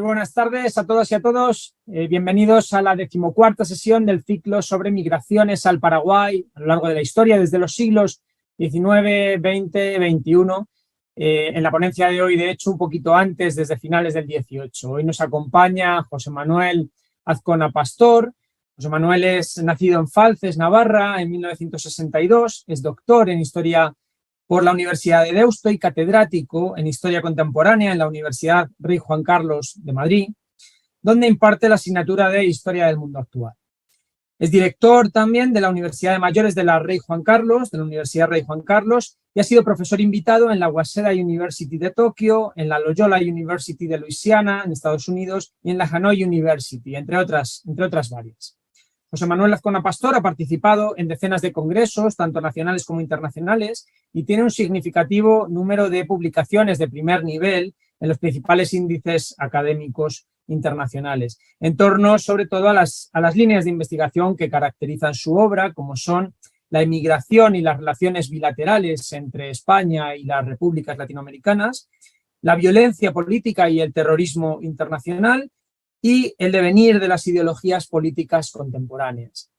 buenas tardes a todas y a todos. Bienvenidos a la 14ª sesión del ciclo sobre migraciones al Paraguay a lo largo de la historia, desde los siglos XIX, XX, XXI. En la ponencia de hoy, de hecho, un poquito antes, desde finales del XVIII. Hoy nos acompaña José Manuel Azcona Pastor. José Manuel es nacido en Falces, Navarra, en 1962. Es doctor en Historia por la Universidad de Deusto y catedrático en Historia Contemporánea en la Universidad Rey Juan Carlos de Madrid, donde imparte la asignatura de Historia del Mundo Actual. Es director también de la Universidad de Mayores de la Rey Juan Carlos, de la Universidad Rey Juan Carlos, y ha sido profesor invitado en la Waseda University de Tokio, en la Loyola University de Luisiana, en Estados Unidos, y en la Hanoi University, entre otras varias. José Manuel Azcona Pastor ha participado en decenas de congresos, tanto nacionales como internacionales, y tiene un significativo número de publicaciones de primer nivel en los principales índices académicos internacionales, en torno sobre todo a las líneas de investigación que caracterizan su obra, como son la inmigración y las relaciones bilaterales entre España y las repúblicas latinoamericanas, la violencia política y el terrorismo internacional, y el devenir de las ideologías políticas contemporáneas.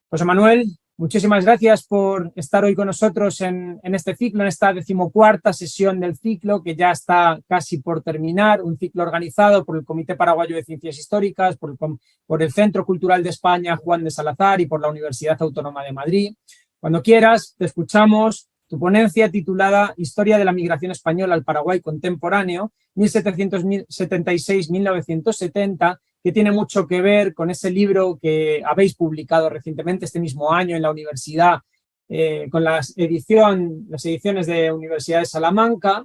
José Manuel, muchísimas gracias por estar hoy con nosotros en este ciclo, en esta 14ª sesión del ciclo, que ya está casi por terminar, un ciclo organizado por el Comité Paraguayo de Ciencias Históricas, por el Centro Cultural de España Juan de Salazar y por la Universidad Autónoma de Madrid. Cuando quieras, te escuchamos. Tu ponencia titulada Historia de la migración española al Paraguay contemporáneo, 1776-1970, que tiene mucho que ver con ese libro que habéis publicado recientemente, este mismo año, en la universidad, con las ediciones de Universidad de Salamanca,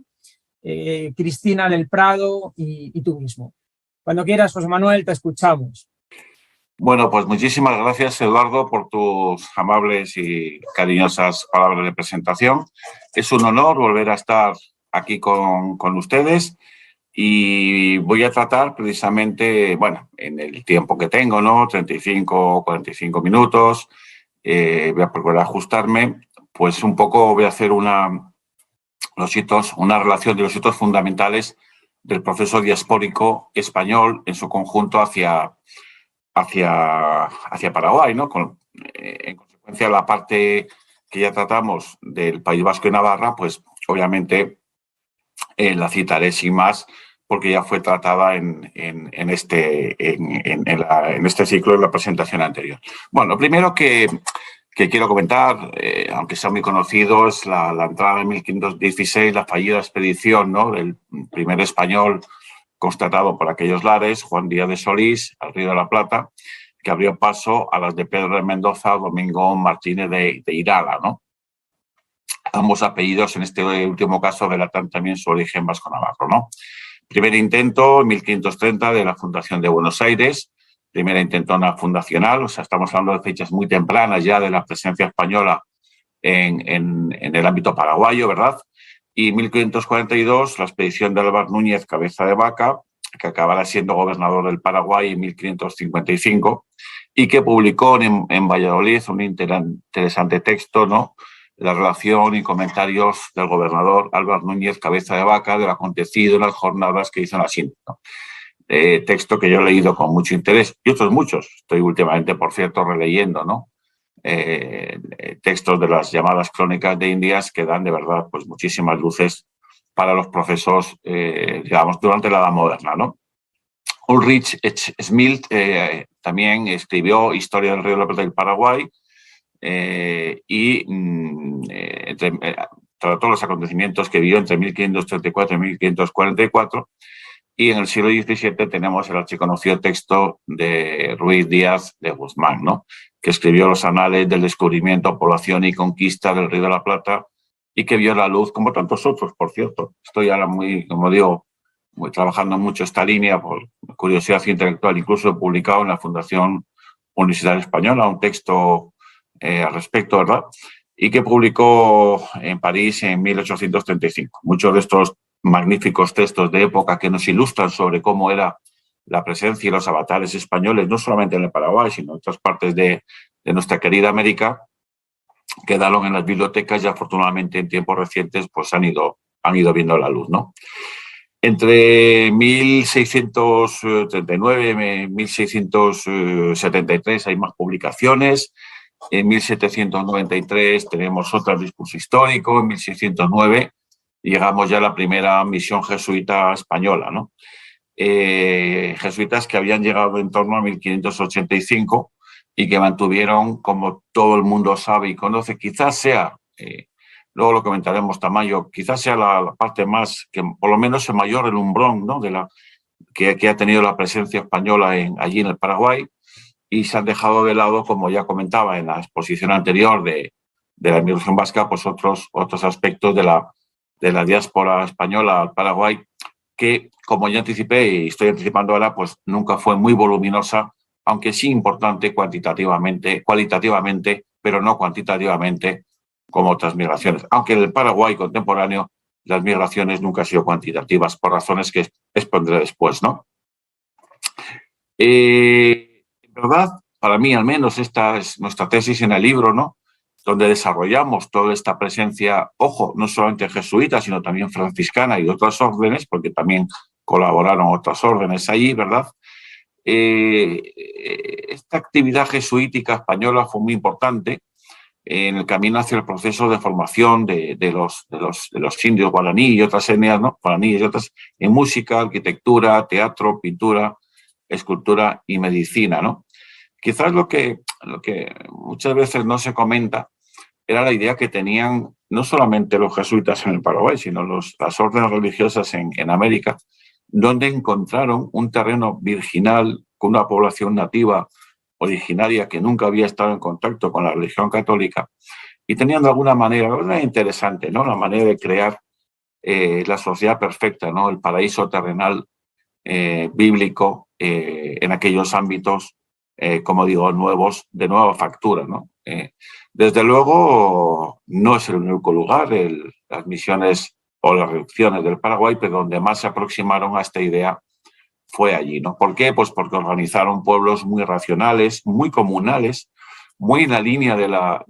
Cristina del Prado y tú mismo. Cuando quieras, José Manuel, te escuchamos. Bueno, pues muchísimas gracias, Eduardo, por tus amables y cariñosas palabras de presentación. Es un honor volver a estar aquí con ustedes y voy a tratar precisamente, bueno, en el tiempo que tengo, ¿no? 35 o 45 minutos. Voy a procurar ajustarme, pues un poco voy a hacer una relación de los hitos fundamentales del proceso diaspórico español en su conjunto hacia Paraguay, ¿no? En consecuencia, la parte que ya tratamos del País Vasco y Navarra, pues obviamente la citaré sin más, porque ya fue tratada en este ciclo en la presentación anterior. Bueno, lo primero que quiero comentar, aunque sea muy conocido, es la entrada en 1516, la fallida expedición, ¿no?, del primer español constatado por aquellos lares, Juan Díaz de Solís, al Río de la Plata, que abrió paso a las de Pedro de Mendoza, Domingo Martínez de Irala, ¿no? Ambos apellidos, en este último caso, delatan también su origen vasco-navarro, ¿no? Primer intento, en 1530, de la fundación de Buenos Aires, primera intentona fundacional, o sea, estamos hablando de fechas muy tempranas ya de la presencia española en el ámbito paraguayo, ¿verdad? Y 1542, la expedición de Álvar Núñez Cabeza de Vaca, que acabará siendo gobernador del Paraguay en 1555, y que publicó en Valladolid un interesante texto, ¿no?, la relación y comentarios del gobernador Álvar Núñez Cabeza de Vaca de lo acontecido en las jornadas que hizo en la Cinta, ¿no? Texto que yo he leído con mucho interés, y otros muchos. Estoy últimamente, por cierto, releyendo, ¿no?, textos de las llamadas crónicas de Indias, que dan de verdad pues muchísimas luces para los procesos, digamos, durante la Edad Moderna, ¿no? Ulrich Schmidt también escribió Historia del Río de la Plata del Paraguay y trató los acontecimientos que vivió entre 1534 y 1544. Y en el siglo XVII tenemos el archiconocido texto de Ruiz Díaz de Guzmán, ¿no?, que escribió los anales del descubrimiento, población y conquista del Río de la Plata, y que vio la luz, como tantos otros, por cierto. Estoy ahora trabajando mucho esta línea por curiosidad intelectual. Incluso he publicado en la Fundación Universidad Española un texto al respecto, ¿verdad?, y que publicó en París en 1835. Muchos de estos magníficos textos de época que nos ilustran sobre cómo era la presencia y los avatares españoles, no solamente en el Paraguay, sino en otras partes de nuestra querida América, quedaron en las bibliotecas y afortunadamente en tiempos recientes pues han ido viendo la luz, ¿no? Entre 1639 y 1673 hay más publicaciones. En 1793 tenemos otro discurso histórico. En 1609 llegamos ya a la primera misión jesuita española, ¿no? Jesuitas que habían llegado en torno a 1585 y que mantuvieron, como todo el mundo sabe y conoce, quizás sea, luego lo comentaremos, Tamayo, quizás sea la parte más, que por lo menos el mayor relumbrón, ¿no? que ha tenido la presencia española allí en el Paraguay, y se han dejado de lado, como ya comentaba en la exposición anterior de la inmigración vasca, pues otros aspectos de la diáspora española al Paraguay, que, como ya anticipé y estoy anticipando ahora, pues nunca fue muy voluminosa, aunque sí importante cualitativamente, pero no cuantitativamente como otras migraciones. Aunque en el Paraguay contemporáneo las migraciones nunca han sido cuantitativas, por razones que expondré después, ¿no? En verdad, para mí al menos, esta es nuestra tesis en el libro, ¿no? Donde desarrollamos toda esta presencia, ojo, no solamente jesuita, sino también franciscana y otras órdenes, porque también colaboraron otras órdenes allí, ¿verdad? Esta actividad jesuítica española fue muy importante en el camino hacia el proceso de formación de los indios guaraní y otras etnias, ¿no? Guaraní y otras, en música, arquitectura, teatro, pintura, escultura y medicina, ¿no? Quizás lo que muchas veces no se comenta era la idea que tenían no solamente los jesuitas en el Paraguay, sino las órdenes religiosas en América, donde encontraron un terreno virginal con una población nativa originaria que nunca había estado en contacto con la religión católica, y tenían de alguna manera, interesante, ¿no? La manera de crear la sociedad perfecta, ¿no? El paraíso terrenal bíblico en aquellos ámbitos, como digo, nuevos, de nueva factura, ¿no? Desde luego, no es el único lugar, las misiones o las reducciones del Paraguay, pero donde más se aproximaron a esta idea fue allí, ¿no? ¿Por qué? Pues porque organizaron pueblos muy racionales, muy comunales, muy en la línea de la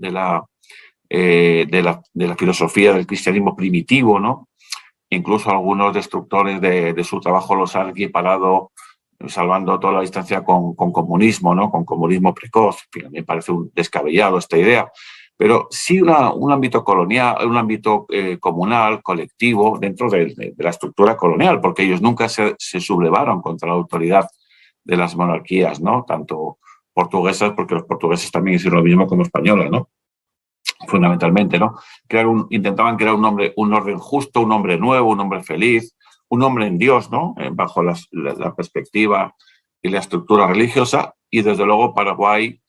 filosofía del cristianismo primitivo, ¿no? Incluso algunos destructores de su trabajo los han equiparado, salvando toda la distancia, con comunismo, ¿no? Con comunismo precoz. Me parece un descabellado esta idea. Pero sí un ámbito colonial, un ámbito comunal, colectivo, dentro de la estructura colonial, porque ellos nunca se sublevaron contra la autoridad de las monarquías, ¿no? Tanto portuguesas, porque los portugueses también hicieron lo mismo como españoles, ¿no? Fundamentalmente, ¿no? Intentaban crear un orden justo, un hombre nuevo, un hombre feliz, un hombre en Dios, ¿no? Bajo la perspectiva y la estructura religiosa, y desde luego Paraguay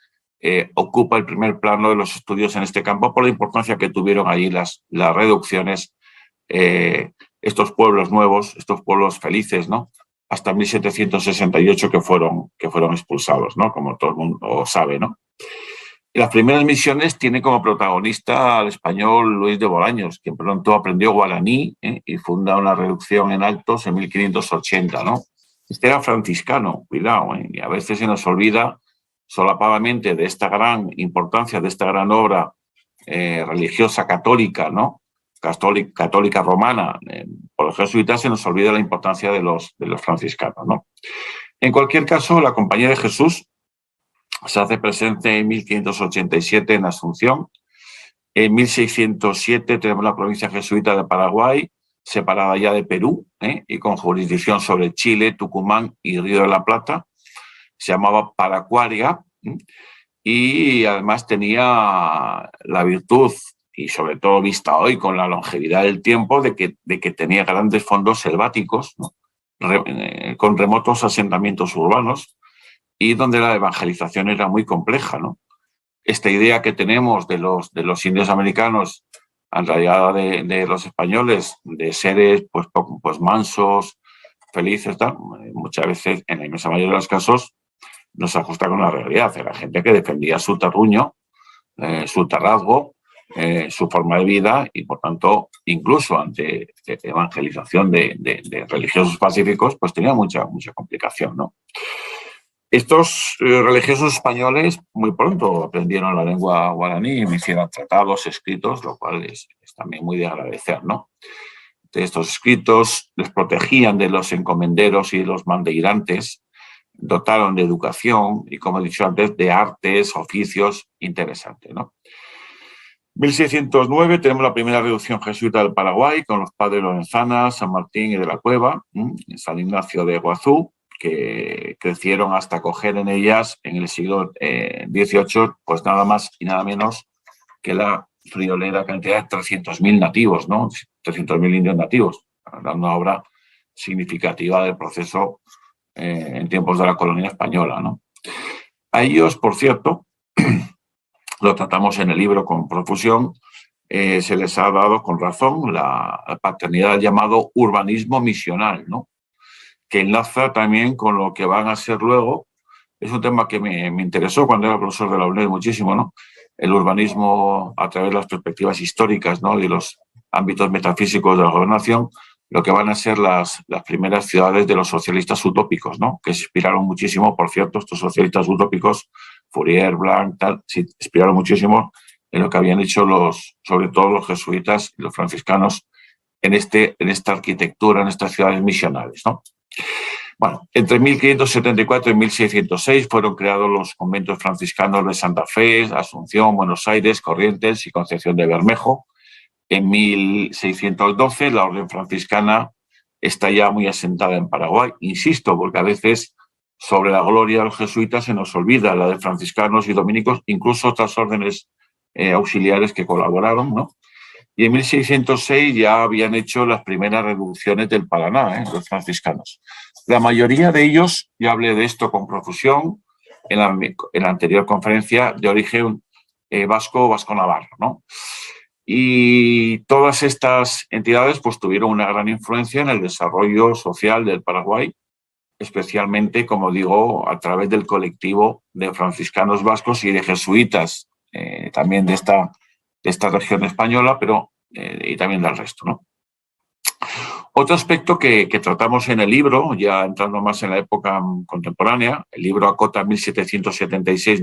ocupa el primer plano de los estudios en este campo por la importancia que tuvieron allí las reducciones, estos pueblos nuevos, estos pueblos felices, ¿no? Hasta 1768 que fueron expulsados, ¿no? Como todo el mundo sabe, ¿no? Las primeras misiones tiene como protagonista al español Luis de Bolaños, quien pronto aprendió guaraní y funda una reducción en Altos en 1580, ¿no? Este era franciscano, cuidado, y a veces se nos olvida solapadamente de esta gran importancia, de esta gran obra religiosa católica, ¿no? Católica romana. Por los jesuitas se nos olvida la importancia de los franciscanos, ¿no? En cualquier caso, la Compañía de Jesús se hace presente en 1587 en Asunción. En 1607 tenemos la provincia jesuita de Paraguay, separada ya de Perú, y con jurisdicción sobre Chile, Tucumán y Río de la Plata. Se llamaba Paracuaria, y además tenía la virtud, y sobre todo vista hoy con la longevidad del tiempo, de que tenía grandes fondos selváticos, ¿no? Con remotos asentamientos urbanos, y donde la evangelización era muy compleja, ¿no? Esta idea que tenemos de los indios americanos, en realidad de los españoles, de seres pues mansos, felices, tal, muchas veces, en la inmensa mayoría de los casos, no se ajusta con la realidad. Era gente que defendía su terruño, su terrazgo, su forma de vida, y por tanto, incluso ante evangelización de religiosos pacíficos, pues tenía mucha complicación, ¿no? Estos religiosos españoles muy pronto aprendieron la lengua guaraní y me hicieron tratados escritos, lo cual es también muy de agradecer, ¿no? de estos escritos, les protegían de los encomenderos y de los mandeirantes, dotaron de educación y, como he dicho antes, de artes, oficios interesantes, ¿no? 1609 tenemos la primera reducción jesuita del Paraguay con los padres Lorenzana, San Martín y de la Cueva, San Ignacio de Iguazú, que crecieron hasta acoger en ellas en el siglo XVIII, pues nada más y nada menos que la friolera cantidad de 300.000 nativos, ¿no? 300.000 indios nativos, una obra significativa del proceso en tiempos de la colonia española, ¿no? A ellos, por cierto, lo tratamos en el libro con profusión, se les ha dado con razón la paternidad llamado urbanismo misional, ¿no? Que enlaza también con lo que van a ser luego. Es un tema que me interesó cuando era profesor de la UNED muchísimo, ¿no? El urbanismo a través de las perspectivas históricas, ¿no? Y los ámbitos metafísicos de la gobernación, lo que van a ser las primeras ciudades de los socialistas utópicos, ¿no? Que se inspiraron muchísimo, por cierto, estos socialistas utópicos, Fourier, Blanc, tal, se inspiraron muchísimo en lo que habían hecho sobre todo los jesuitas y los franciscanos en esta arquitectura, en estas ciudades misionales, ¿no? Bueno, entre 1574 y 1606 fueron creados los conventos franciscanos de Santa Fe, Asunción, Buenos Aires, Corrientes y Concepción de Bermejo. En 1612 la orden franciscana está ya muy asentada en Paraguay. Insisto, porque a veces sobre la gloria de los jesuitas se nos olvida la de franciscanos y dominicos, incluso otras órdenes auxiliares que colaboraron, ¿no? Y en 1606 ya habían hecho las primeras reducciones del Paraná, los franciscanos. La mayoría de ellos, ya hablé de esto con profusión en la anterior conferencia, de origen vasco-navarro, ¿no? Y todas estas entidades pues tuvieron una gran influencia en el desarrollo social del Paraguay, especialmente, como digo, a través del colectivo de franciscanos vascos y de jesuitas, también de esta región española, pero y también del resto, ¿no? Otro aspecto que tratamos en el libro, ya entrando más en la época contemporánea, el libro acota 1776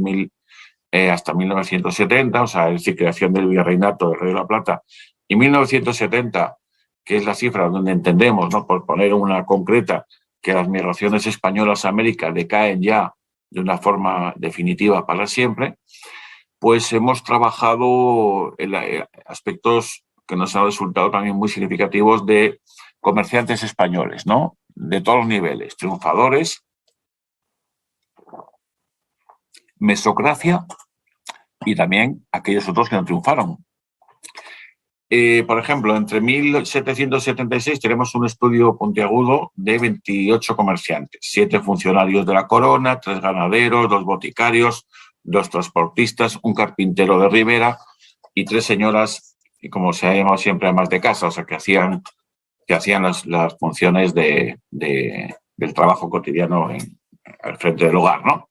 hasta 1970, o sea, es decir, creación del virreinato del Río de la Plata, y 1970, que es la cifra donde entendemos, ¿no? Por poner una concreta, que las migraciones españolas a América decaen ya de una forma definitiva para siempre, pues hemos trabajado en aspectos que nos han resultado también muy significativos de comerciantes españoles, ¿no? De todos los niveles, triunfadores, mesocracia y también aquellos otros que no triunfaron. Por ejemplo, entre 1776 tenemos un estudio puntiagudo de 28 comerciantes, 7 funcionarios de la corona, 3 ganaderos, 2 boticarios, 2 transportistas, un carpintero de Ribera y 3 señoras, y como se ha llamado siempre, amas de casa, o sea, que hacían las funciones del trabajo cotidiano al frente del hogar, ¿no?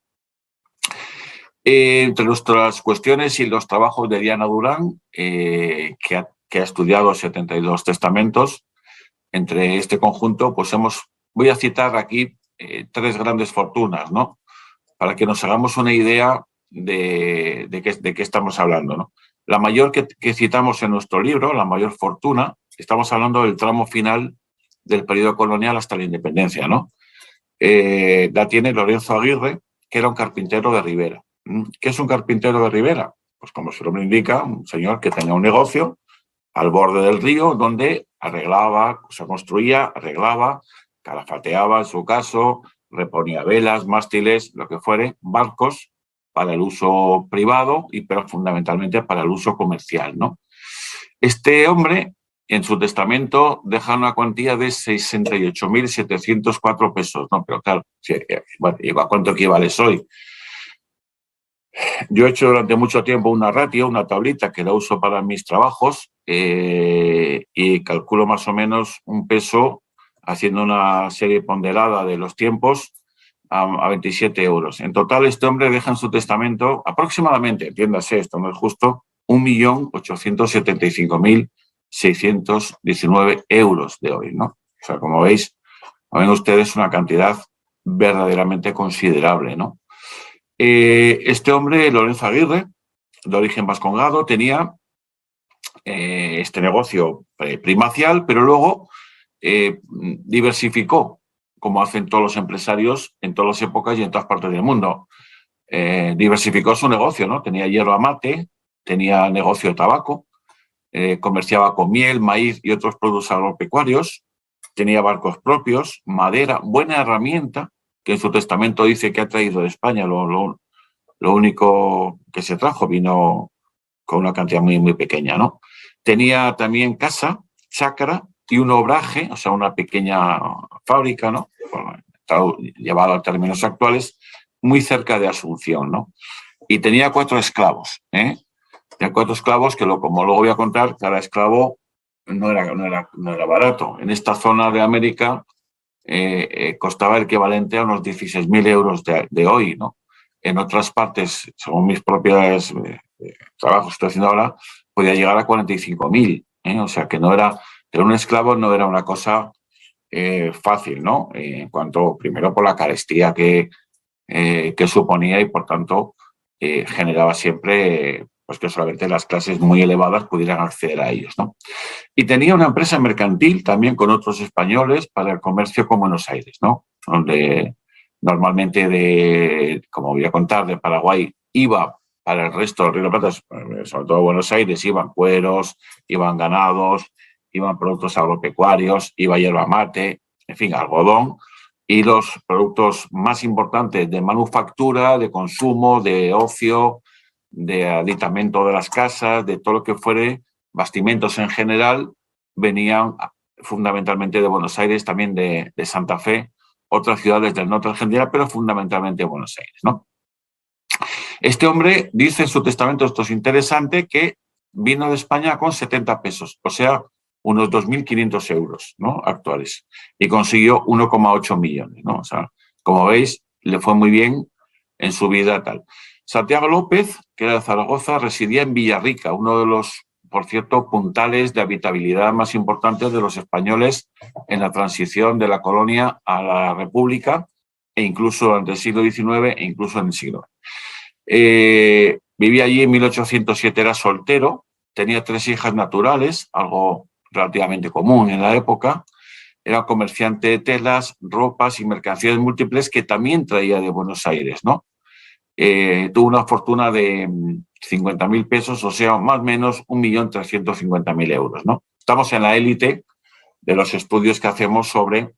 Entre nuestras cuestiones y los trabajos de Diana Durán, que ha estudiado 72 testamentos, entre este conjunto, pues voy a citar aquí 3 grandes fortunas, ¿no? Para que nos hagamos una idea de qué estamos hablando, ¿no? La mayor que citamos en nuestro libro, la mayor fortuna, estamos hablando del tramo final del periodo colonial hasta la independencia, ¿no? La tiene Lorenzo Aguirre, que era un carpintero de Ribera. ¿Qué es un carpintero de Ribera? Pues como su nombre indica, un señor que tenía un negocio al borde del río donde construía, arreglaba, calafateaba en su caso, reponía velas, mástiles, lo que fuere, barcos para el uso privado, pero fundamentalmente para el uso comercial, ¿no? Este hombre, en su testamento, deja una cuantía de 68.704 pesos, ¿no? Pero claro, ¿a cuánto equivale hoy? Yo he hecho durante mucho tiempo una ratio, una tablita que la uso para mis trabajos y calculo más o menos un peso haciendo una serie ponderada de los tiempos a 27 euros. En total, este hombre deja en su testamento aproximadamente, entiéndase, esto no es justo, 1.875.619 euros de hoy, ¿no? O sea, como veis, ven ustedes una cantidad verdaderamente considerable, ¿no? Este hombre, Lorenzo Aguirre, de origen vascongado, tenía este negocio primacial, pero luego diversificó, como hacen todos los empresarios en todas las épocas y en todas partes del mundo. Diversificó su negocio, ¿no? Tenía yerba mate, tenía negocio de tabaco, comerciaba con miel, maíz y otros productos agropecuarios, tenía barcos propios, madera, buena herramienta, que en su testamento dice que ha traído de España. Lo único que se trajo vino con una cantidad muy, muy pequeña, ¿no? Tenía también casa, chacra y un obraje, o sea, una pequeña fábrica, ¿no? Llevado a términos actuales, muy cerca de Asunción, ¿no? Y tenía 4 esclavos, ¿eh? Tenía 4 esclavos que, como luego voy a contar, cada esclavo no era barato. En esta zona de América costaba el equivalente a unos 16.000 euros de hoy, ¿no? En otras partes, según mis propios trabajos que estoy haciendo ahora, podía llegar a 45.000, ¿eh? O sea que no era, tener un esclavo no era una cosa fácil, ¿no? En cuanto, primero, por la carestía que suponía y, por tanto, generaba siempre pues que solamente las clases muy elevadas pudieran acceder a ellos, ¿no? Y tenía una empresa mercantil también con otros españoles para el comercio con Buenos Aires, ¿no? Donde normalmente, como voy a contar, de Paraguay iba para el resto del Río de la Plata, sobre todo Buenos Aires, iban cueros, iban ganados, iban productos agropecuarios, iba yerba mate, en fin, algodón, y los productos más importantes de manufactura, de consumo, de ocio, de aditamento de las casas, de todo lo que fuere, bastimentos en general, venían fundamentalmente de Buenos Aires, también de Santa Fe, otras ciudades del norte de Argentina, pero fundamentalmente de Buenos Aires, ¿no? Este hombre dice en su testamento, esto es interesante, que vino de España con 70 pesos, o sea, unos 2.500 euros, ¿no? Actuales, y consiguió 1,8 millones, ¿no? O sea, como veis, le fue muy bien en su vida tal. Santiago López, que era de Zaragoza, residía en Villarrica, uno de los, por cierto, puntales de habitabilidad más importantes de los españoles en la transición de la colonia a la República, e incluso durante el siglo XIX e incluso en el siglo XX. Vivía allí en 1807, era soltero, tenía 3 hijas naturales, algo relativamente común en la época. Era comerciante de telas, ropas y mercancías múltiples que también traía de Buenos Aires, ¿no? Tuvo una fortuna de 50.000 pesos, o sea, más o menos 1.350.000 euros, ¿no? Estamos en la élite de los estudios que hacemos sobre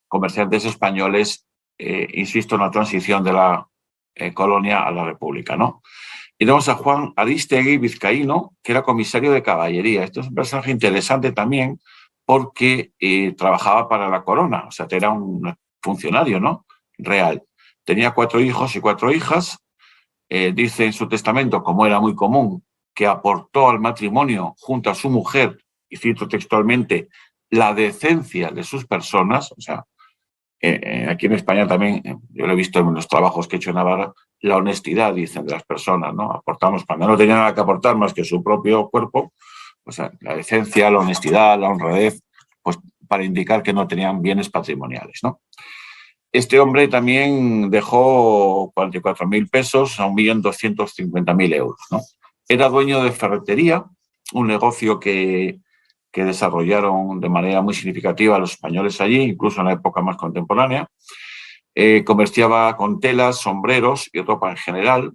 comerciantes españoles, insisto, en la transición de la colonia a la República, ¿no? Y tenemos a Juan Arístegui Vizcaíno, que era comisario de caballería. Esto es un personaje interesante también porque trabajaba para la corona, o sea, era un funcionario, ¿no? Real. Tenía 4 hijos y 4 hijas. Dice en su testamento, como era muy común, que aportó al matrimonio junto a su mujer, y cito textualmente, la decencia de sus personas. O sea, aquí en España también, yo lo he visto en los trabajos que he hecho en Navarra, la honestidad, dicen, de las personas, ¿no? Aportamos cuando no tenía nada que aportar más que su propio cuerpo, pues la decencia, la honestidad, la honradez, pues para indicar que no tenían bienes patrimoniales, ¿no? Este hombre también dejó 44.000 pesos a 1.250.000 euros, ¿no? Era dueño de ferretería, un negocio que desarrollaron de manera muy significativa los españoles allí, incluso en la época más contemporánea. Comerciaba con telas, sombreros y ropa en general.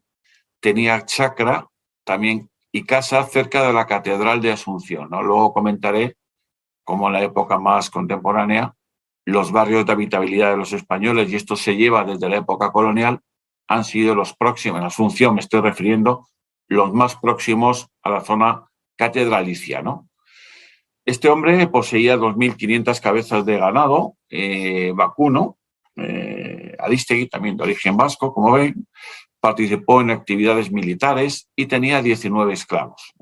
Tenía chacra también y casa cerca de la Catedral de Asunción, ¿no? Luego comentaré cómo en la época más contemporánea los barrios de habitabilidad de los españoles, y esto se lleva desde la época colonial, han sido los próximos, en Asunción me estoy refiriendo, los más próximos a la zona catedralicia, ¿no? Este hombre poseía 2.500 cabezas de ganado vacuno, Arístegui, también de origen vasco, como ven, participó en actividades militares y tenía 19 esclavos.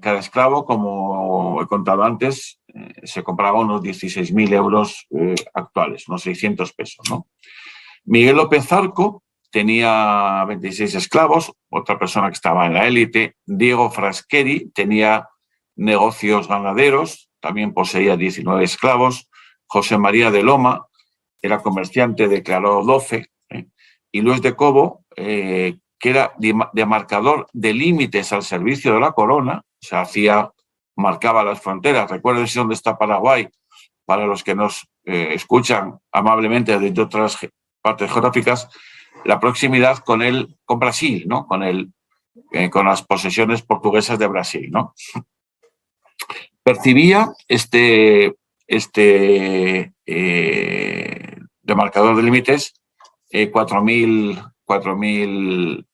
Cada esclavo, como he contado antes, se compraba unos 16.000 euros actuales, unos 600 pesos, ¿no? Miguel López Zarco tenía 26 esclavos, otra persona que estaba en la élite. Diego Frasqueri tenía negocios ganaderos, también poseía 19 esclavos. José María de Loma era comerciante, declaró 12. Y Luis de Cobo, que era de marcador de límites al servicio de la corona, o sea, marcaba las fronteras. Recuerden dónde está Paraguay, para los que nos escuchan amablemente desde otras partes geográficas, la proximidad con Brasil, ¿no? Con las posesiones portuguesas de Brasil, ¿no? Percibía este demarcador de límites 4.000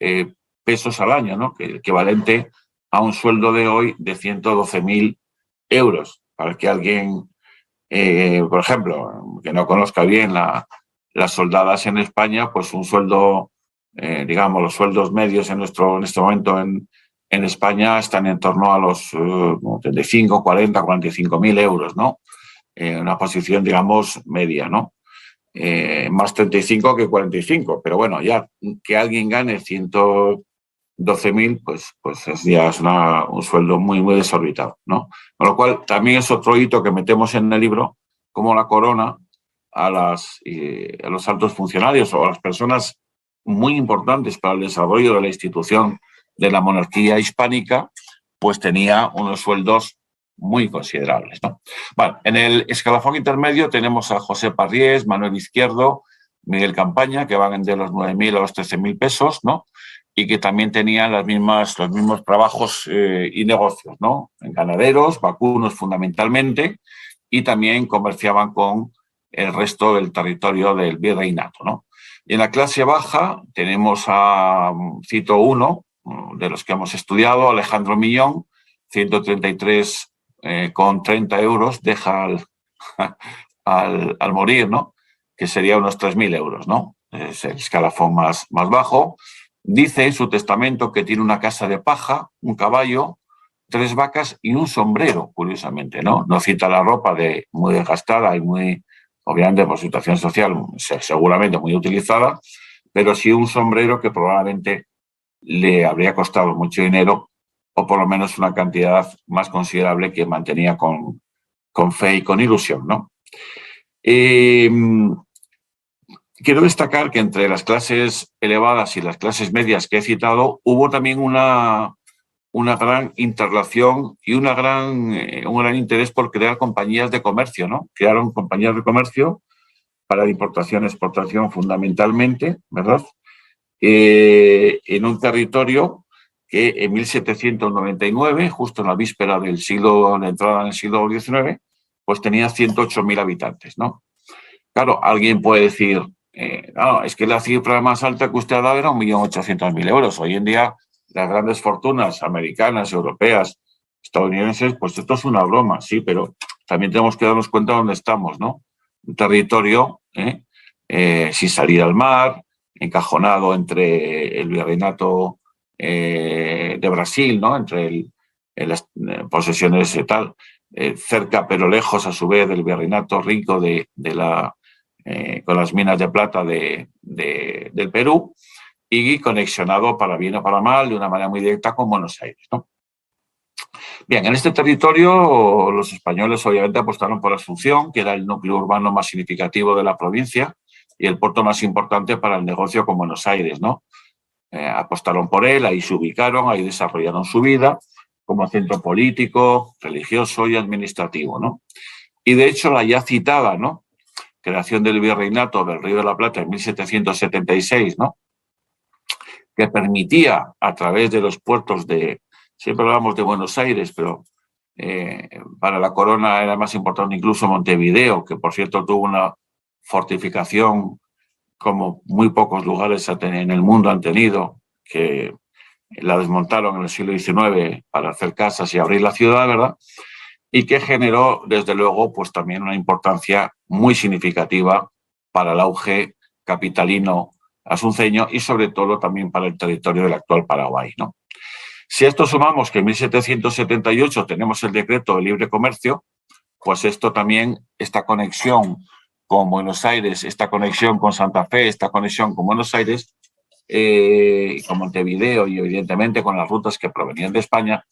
pesos al año, ¿no? Que equivalente a un sueldo de hoy de 112.000 euros. Para que alguien, por ejemplo, que no conozca bien las soldadas en España, pues un sueldo, digamos, los sueldos medios en este momento en España están en torno a los 35, 40, 45.000 euros, ¿no? Una posición, digamos, media, ¿no? Más 35 que 45, pero bueno, ya que alguien gane 112.000, pues ya es un sueldo muy, muy desorbitado, ¿no? Con lo cual, también es otro hito que metemos en el libro, como la corona a los altos funcionarios o a las personas muy importantes para el desarrollo de la institución de la monarquía hispánica, pues tenía unos sueldos muy considerables, ¿no? Bueno, en el escalafón intermedio tenemos a José Parries, Manuel Izquierdo, Miguel Campaña, que van de los 9.000 a los 13.000 pesos, ¿no? Y que también tenían los mismos trabajos y negocios, ¿no? En ganaderos, vacunos fundamentalmente, y también comerciaban con el resto del territorio del virreinato, ¿no? Y en la clase baja tenemos cito uno de los que hemos estudiado, Alejandro Millón, 133,30 euros, deja al morir, ¿no? Que sería unos 3.000 euros, ¿no? Es el escalafón más bajo. Dice en su testamento que tiene una casa de paja, un caballo, 3 vacas y un sombrero, curiosamente, ¿no? No cita la ropa muy desgastada y muy, obviamente por situación social, seguramente muy utilizada, pero sí un sombrero que probablemente le habría costado mucho dinero, o por lo menos una cantidad más considerable que mantenía con fe y con ilusión, ¿no? Quiero destacar que entre las clases elevadas y las clases medias que he citado hubo también una gran interrelación y un gran interés por crear compañías de comercio, ¿no? Crearon compañías de comercio para importación y exportación fundamentalmente, ¿verdad? En un territorio que en 1799, justo en la víspera de la entrada en el siglo XIX, pues tenía 108.000 habitantes, ¿no? Claro, alguien puede decir, no, es que la cifra más alta que usted ha dado era 1.800.000 euros. Hoy en día, las grandes fortunas americanas, europeas, estadounidenses, pues esto es una broma, sí, pero también tenemos que darnos cuenta de dónde estamos, ¿no? Un territorio sin salir al mar, encajonado entre el virreinato de Brasil, ¿no? Entre las posesiones y tal, cerca pero lejos a su vez del virreinato rico con las minas de plata del Perú, y conexionado para bien o para mal, de una manera muy directa con Buenos Aires, ¿no? Bien, en este territorio los españoles obviamente apostaron por Asunción, que era el núcleo urbano más significativo de la provincia y el puerto más importante para el negocio con Buenos Aires, ¿no? Apostaron por él, ahí se ubicaron, ahí desarrollaron su vida como centro político, religioso y administrativo, ¿no? Y de hecho la ya citada, ¿no?, creación del virreinato del Río de la Plata en 1776, ¿no?, que permitía a través de los puertos siempre hablamos de Buenos Aires, pero para la corona era más importante incluso Montevideo, que por cierto tuvo una fortificación como muy pocos lugares en el mundo han tenido, que la desmontaron en el siglo XIX para hacer casas y abrir la ciudad, ¿verdad? Y que generó, desde luego, pues también una importancia muy significativa para el auge capitalino asunceño y sobre todo también para el territorio del actual Paraguay, ¿no? Si a esto sumamos que en 1778 tenemos el decreto de libre comercio, pues esto también, esta conexión con Buenos Aires, esta conexión con Santa Fe, esta conexión con Buenos Aires, con Montevideo y evidentemente con las rutas que provenían de España,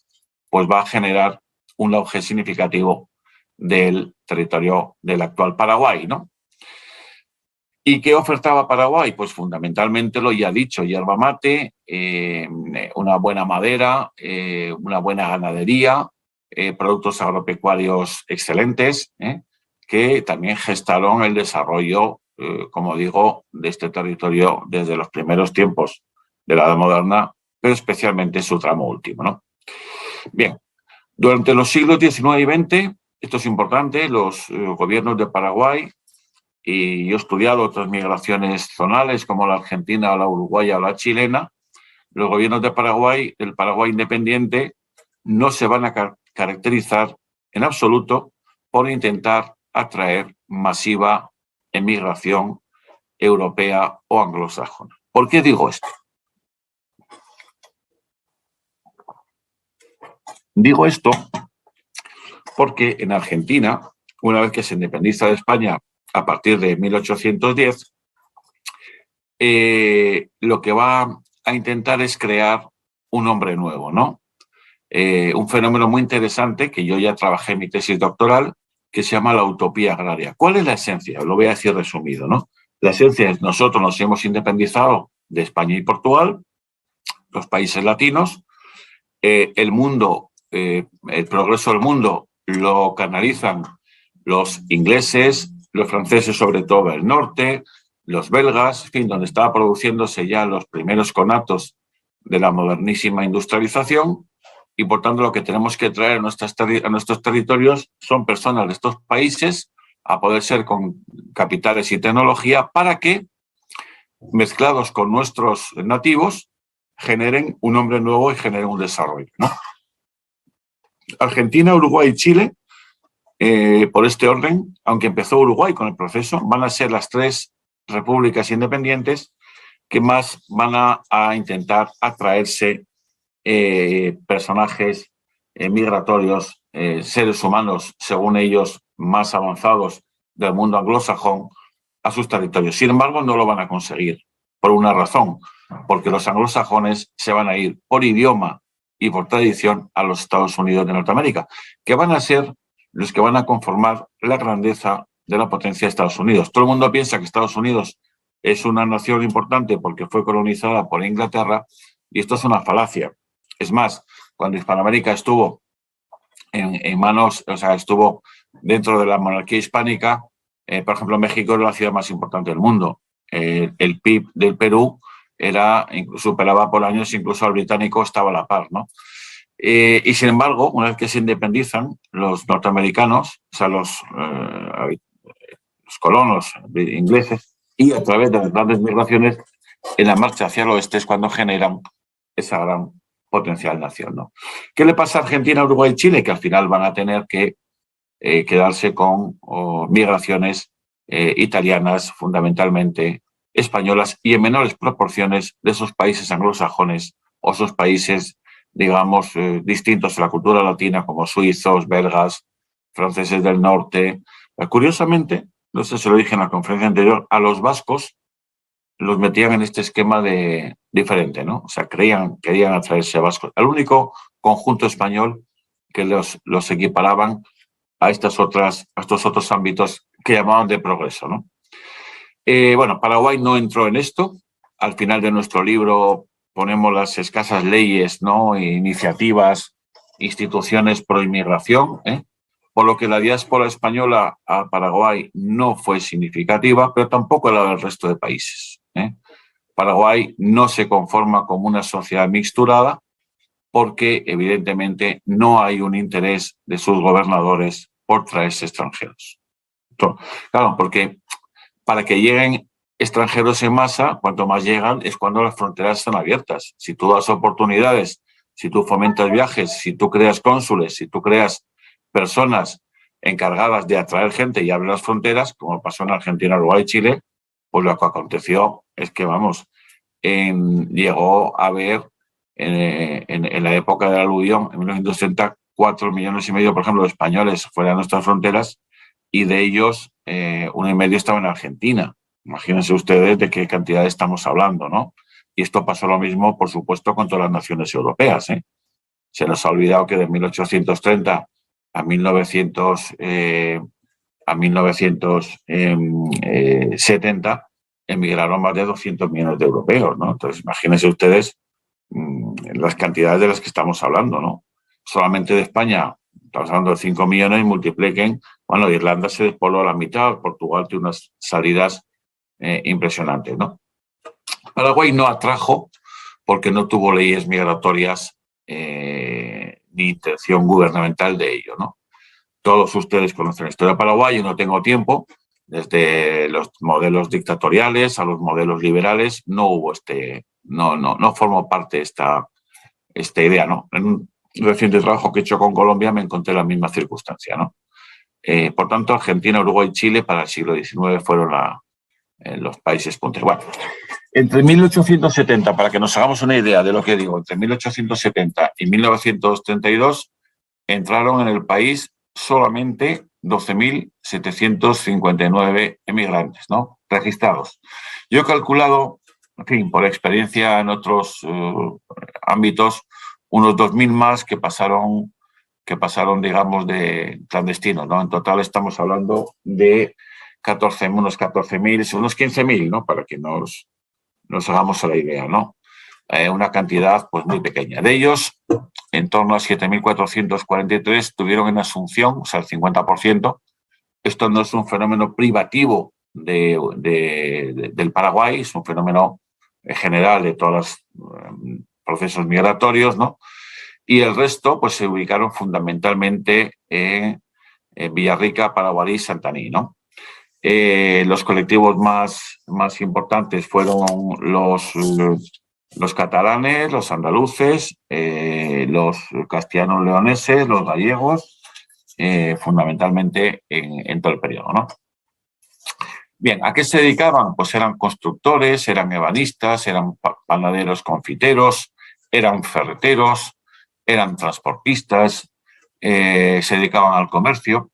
pues va a generar un auge significativo del territorio del actual Paraguay, ¿no? ¿Y qué ofertaba Paraguay? Pues fundamentalmente lo ya he dicho, yerba mate, una buena madera, una buena ganadería, productos agropecuarios excelentes, que también gestaron el desarrollo, como digo, de este territorio desde los primeros tiempos de la Edad Moderna, pero especialmente su tramo último, ¿no? Bien, durante los siglos XIX y XX, esto es importante, los gobiernos de Paraguay, y yo he estudiado otras migraciones zonales como la argentina, la uruguaya o la chilena, los gobiernos de Paraguay, del Paraguay independiente, no se van a caracterizar en absoluto por intentar atraer masiva emigración europea o anglosajona. ¿Por qué digo esto? Digo esto porque en Argentina, una vez que se independiza de España a partir de 1810, lo que va a intentar es crear un hombre nuevo, ¿no? Un fenómeno muy interesante que yo ya trabajé en mi tesis doctoral, que se llama la utopía agraria. ¿Cuál es la esencia? Lo voy a decir resumido, ¿no? La esencia es nosotros nos hemos independizado de España y Portugal, los países latinos, el mundo, el progreso del mundo lo canalizan los ingleses, los franceses sobre todo del norte, los belgas, en fin, donde estaba produciéndose ya los primeros conatos de la modernísima industrialización, y por tanto lo que tenemos que traer a nuestros territorios son personas de estos países, a poder ser con capitales y tecnología, para que, mezclados con nuestros nativos, generen un hombre nuevo y generen un desarrollo, ¿no? Argentina, Uruguay y Chile, por este orden, aunque empezó Uruguay con el proceso, van a ser las tres repúblicas independientes que más van a intentar atraerse personajes migratorios, seres humanos, según ellos, más avanzados del mundo anglosajón a sus territorios. Sin embargo, no lo van a conseguir por una razón, porque los anglosajones se van a ir por idioma y por tradición a los Estados Unidos de Norteamérica, que van a ser los que van a conformar la grandeza de la potencia de Estados Unidos. Todo el mundo piensa que Estados Unidos es una nación importante porque fue colonizada por Inglaterra, y esto es una falacia. Es más, cuando Hispanoamérica estuvo en manos, o sea, estuvo dentro de la monarquía hispánica, por ejemplo, México era la ciudad más importante del mundo. El PIB del Perú superaba por años, incluso al británico estaba a la par, ¿no? Y sin embargo, una vez que se independizan los norteamericanos, o sea, los colonos ingleses, y a través de las grandes migraciones, en la marcha hacia el oeste es cuando generan esa gran potencial nación, ¿no? ¿Qué le pasa a Argentina, Uruguay y Chile? Que al final van a tener que quedarse con migraciones italianas, fundamentalmente españolas, y en menores proporciones de esos países anglosajones o esos países, digamos, distintos a la cultura latina, como suizos, belgas, franceses del norte. Curiosamente, no sé si lo dije en la conferencia anterior, a los vascos los metían en este esquema de diferente, ¿no? O sea, querían atraerse a vascos. El único conjunto español que los equiparaban a estos otros ámbitos que llamaban de progreso, ¿no? Bueno, Paraguay no entró en esto. Al final de nuestro libro ponemos las escasas leyes, ¿no? Iniciativas, instituciones pro inmigración, por lo que la diáspora española a Paraguay no fue significativa, pero tampoco la del resto de países. Paraguay no se conforma como una sociedad mixturada porque, evidentemente, no hay un interés de sus gobernadores por traerse extranjeros. Entonces, claro, porque para que lleguen extranjeros en masa, cuanto más llegan es cuando las fronteras están abiertas. Si tú das oportunidades, si tú fomentas viajes, si tú creas cónsules, si tú creas personas encargadas de atraer gente y abrir las fronteras, como pasó en Argentina, Uruguay y Chile, pues lo que aconteció es que, vamos, llegó a haber en la época del aluvión, en 1960, 4,5 millones, por ejemplo, de españoles fuera de nuestras fronteras, y de ellos 1,5 millones estaban en Argentina. Imagínense ustedes de qué cantidad estamos hablando, ¿no? Y esto pasó lo mismo, por supuesto, con todas las naciones europeas, ¿eh? Se nos ha olvidado que de 1830 a 1970 emigraron más de 200 millones de europeos, ¿no? Entonces, imagínense ustedes las cantidades de las que estamos hablando, ¿no? Solamente de España, estamos hablando de 5 millones y multipliquen. Bueno, Irlanda se despobló a la mitad, Portugal tiene unas salidas impresionantes, ¿no? Paraguay no atrajo porque no tuvo leyes migratorias ni intención gubernamental de ello, ¿no? Todos ustedes conocen la historia de Paraguay, yo no tengo tiempo. Desde los modelos dictatoriales a los modelos liberales no hubo no formó parte esta idea, ¿no? En un reciente trabajo que he hecho con Colombia me encontré la misma circunstancia, ¿no? Por tanto, Argentina, Uruguay y Chile para el siglo XIX fueron los países punteros. Bueno, entre 1870, para que nos hagamos una idea de lo que digo, entre 1870 y 1932 entraron en el país solamente 12.759 emigrantes, ¿no? Registrados. Yo he calculado, en fin, por experiencia en otros ámbitos, unos 2.000 más que pasaron, digamos, de clandestinos, ¿no? En total estamos hablando de unos 14.000, unos 15.000, ¿no? Para que nos hagamos la idea, ¿no? Una cantidad pues muy pequeña. De ellos, en torno a 7.443 tuvieron en Asunción, o sea, el 50%. Esto no es un fenómeno privativo del Paraguay, es un fenómeno general de todos los procesos migratorios, ¿no? Y el resto pues se ubicaron fundamentalmente en Villarrica, Paraguarí y Santaní, ¿no? Los colectivos más importantes fueron los catalanes, los andaluces, los castellanos leoneses, los gallegos, fundamentalmente en todo el periodo, ¿no? Bien, ¿a qué se dedicaban? Pues eran constructores, eran ebanistas, eran panaderos confiteros, eran ferreteros, eran transportistas, se dedicaban al comercio.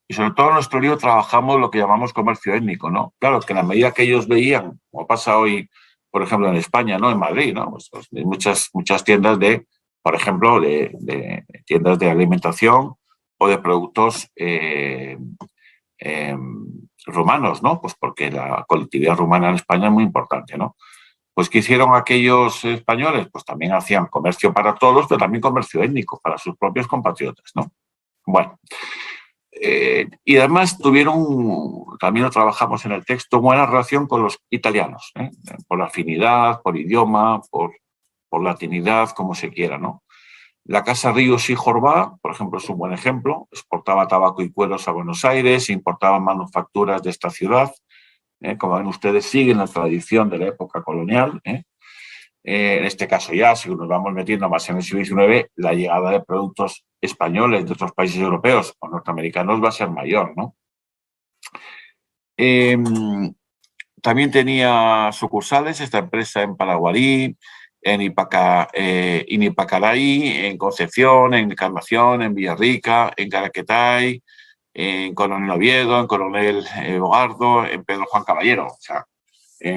Y sobre todo en nuestro libro trabajamos lo que llamamos comercio étnico, ¿no? Claro, que en la medida que ellos veían, como pasa hoy, por ejemplo, en España, ¿no? En Madrid, ¿no? Pues hay muchas tiendas por ejemplo, de tiendas de alimentación o de productos rumanos, ¿no? Pues porque la colectividad rumana en España es muy importante, ¿no? Pues ¿qué hicieron aquellos españoles? Pues también hacían comercio para todos, pero también comercio étnico para sus propios compatriotas, ¿no? Bueno. Y además también lo trabajamos en el texto, buena relación con los italianos, por afinidad, por idioma, por latinidad, como se quiera, ¿no? La Casa Ríos y Jorbá, por ejemplo, es un buen ejemplo, exportaba tabaco y cueros a Buenos Aires, importaba manufacturas de esta ciudad, como ven ustedes, siguen la tradición de la época colonial, en este caso ya, si nos vamos metiendo más en el siglo XIX, la llegada de productos españoles de otros países europeos o norteamericanos va a ser mayor, ¿no? También tenía sucursales esta empresa en Paraguarí, en Inipacaray, en Concepción, en Encarnación, en Villarrica, en Caraquetay, en Coronel Oviedo, en Coronel Bogardo, en Pedro Juan Caballero. O sea,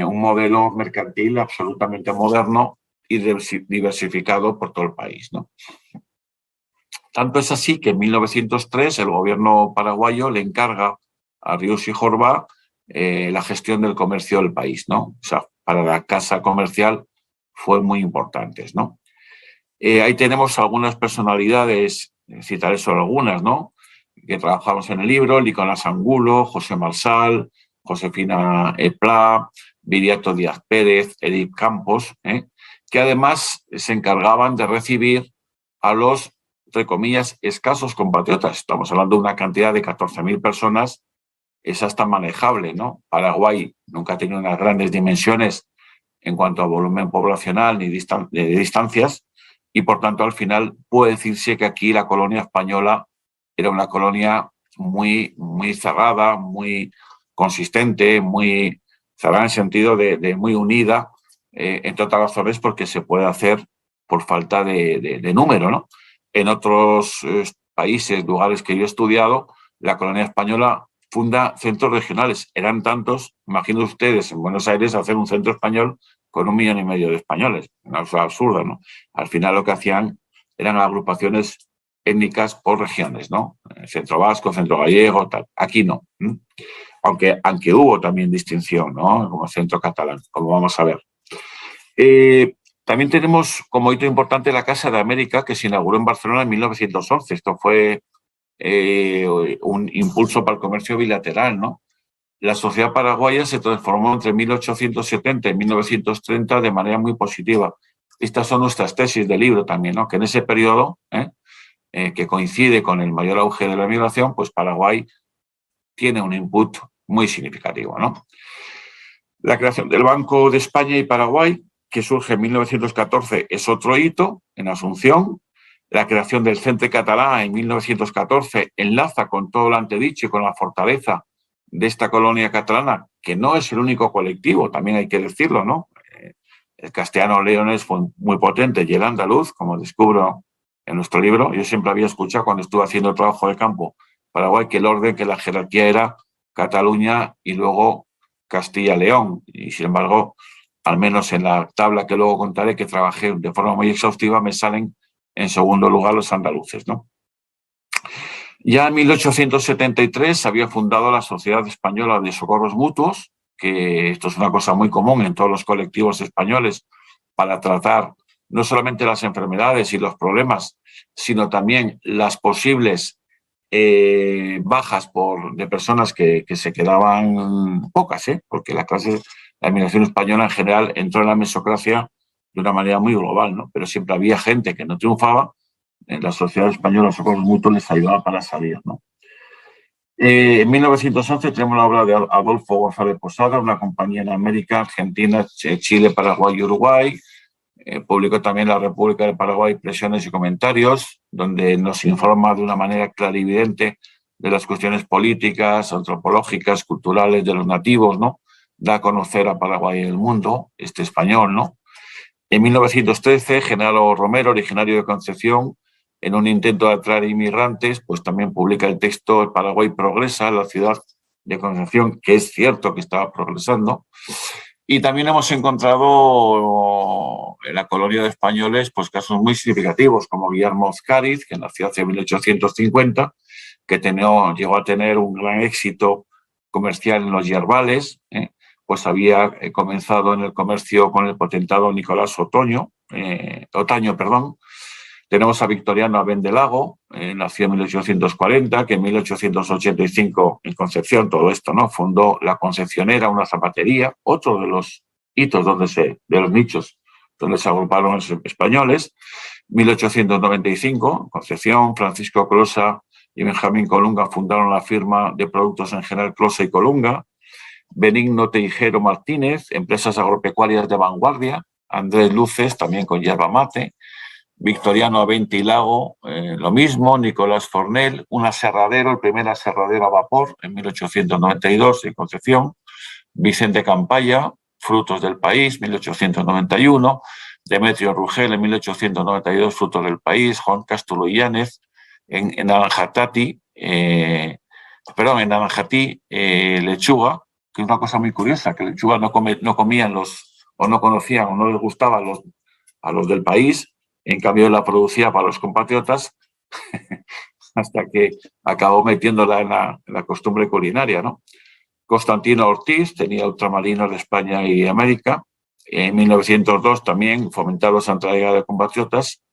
un modelo mercantil absolutamente moderno y diversificado por todo el país, ¿no? Tanto es así que en 1903 el gobierno paraguayo le encarga a Ríos y Jorbá la gestión del comercio del país, ¿no? O sea, para la casa comercial fue muy importante, ¿no? Ahí tenemos algunas personalidades, citaré solo algunas, ¿no? Que trabajamos en el libro: Nicolás Angulo, José Marsal, Josefina Eplá, Viriato Díaz Pérez, Edith Campos, que además se encargaban de recibir a los, entre comillas, escasos compatriotas. Estamos hablando de una cantidad de 14.000 personas, es hasta manejable, ¿no? Paraguay nunca ha tenido unas grandes dimensiones en cuanto a volumen poblacional ni de distancias, y por tanto al final puede decirse que aquí la colonia española era una colonia muy cerrada, muy consistente, muy cerrada en el sentido de muy unida, entre otras razones porque se puede hacer por falta de número, ¿no? En otros países, lugares que yo he estudiado, la colonia española funda centros regionales. Eran tantos, imaginen ustedes en Buenos Aires hacer un centro español con 1,5 millones de españoles. Una cosa absurda, ¿no? Al final lo que hacían eran agrupaciones étnicas por regiones, ¿no? Centro vasco, centro gallego, tal. Aquí no. aunque hubo también distinción, ¿no? Como centro catalán, como vamos a ver. También tenemos como hito importante la Casa de América, que se inauguró en Barcelona en 1911. Esto fue un impulso para el comercio bilateral, ¿no? La sociedad paraguaya se transformó entre 1870 y 1930 de manera muy positiva. Estas son nuestras tesis de libro también, ¿no? Que en ese periodo, que coincide con el mayor auge de la migración, pues Paraguay tiene un input muy significativo, ¿no? La creación del Banco de España y Paraguay, que surge en 1914, es otro hito en Asunción. La creación del Centre Català en 1914 enlaza con todo lo antedicho y con la fortaleza de esta colonia catalana, que no es el único colectivo, también hay que decirlo, ¿no? El castellano-leonés fue muy potente y el andaluz, como descubro en nuestro libro. Yo siempre había escuchado cuando estuve haciendo trabajo de campo Paraguay que el orden, que la jerarquía era Cataluña y luego Castilla-León. Y sin embargo, al menos en la tabla que luego contaré, que trabajé de forma muy exhaustiva, me salen en segundo lugar los andaluces, ¿no? Ya en 1873 se había fundado la Sociedad Española de Socorros Mutuos, que esto es una cosa muy común en todos los colectivos españoles para tratar no solamente las enfermedades y los problemas, sino también las posibles bajas de personas que se quedaban pocas, porque la inmigración española en general entró en la mesocracia de una manera muy global, ¿no? Pero siempre había gente que no triunfaba. En la Sociedad Española de Socorros Mutuos les ayudaba para salir, ¿no? En 1911 tenemos la obra de Adolfo González Posada, una compañía en América, Argentina, Chile, Paraguay y Uruguay. Publicó también La República de Paraguay, Impresiones y Comentarios, donde nos informa de una manera clarividente de las cuestiones políticas, antropológicas, culturales de los nativos, ¿no? Da a conocer a Paraguay en el mundo, español, ¿no? En 1913, Genaro Romero, originario de Concepción, en un intento de atraer inmigrantes, pues también publica el texto El Paraguay progresa, la ciudad de Concepción, que es cierto que estaba progresando. Y también hemos encontrado en la colonia de españoles pues casos muy significativos, como Guillermo Oscariz, que nació hace 1850, que llegó a tener un gran éxito comercial en los yerbales, pues había comenzado en el comercio con el potentado Nicolás Otaño. Tenemos a Victoriano Abendelago, nació en 1840, que en 1885 en Concepción, todo esto, ¿no? Fundó La Concepcionera, una zapatería, otro de los hitos de los nichos donde se agruparon los españoles. 1895, Concepción, Francisco Closa y Benjamín Colunga fundaron la firma de productos en general Closa y Colunga. Benigno Teijero Martínez, empresas agropecuarias de vanguardia. Andrés Luces, también con yerba mate. Victoriano Abentilago, lo mismo. Nicolás Fornel, un aserradero, el primer aserradero a vapor en 1892 en Concepción. Vicente Campaya, Frutos del País, 1891. Demetrio Rugel en 1892, Frutos del País. Juan Cástulo Yáñez en Naranjatí, lechuga, que es una cosa muy curiosa, que lechuga no comían o no conocían o no les gustaba a los del país. En cambio, la producía para los compatriotas hasta que acabó metiéndola en la costumbre culinaria, ¿no? Constantino Ortiz tenía ultramarinos de España y América. En 1902 también fomentados a entrega de compatriotas.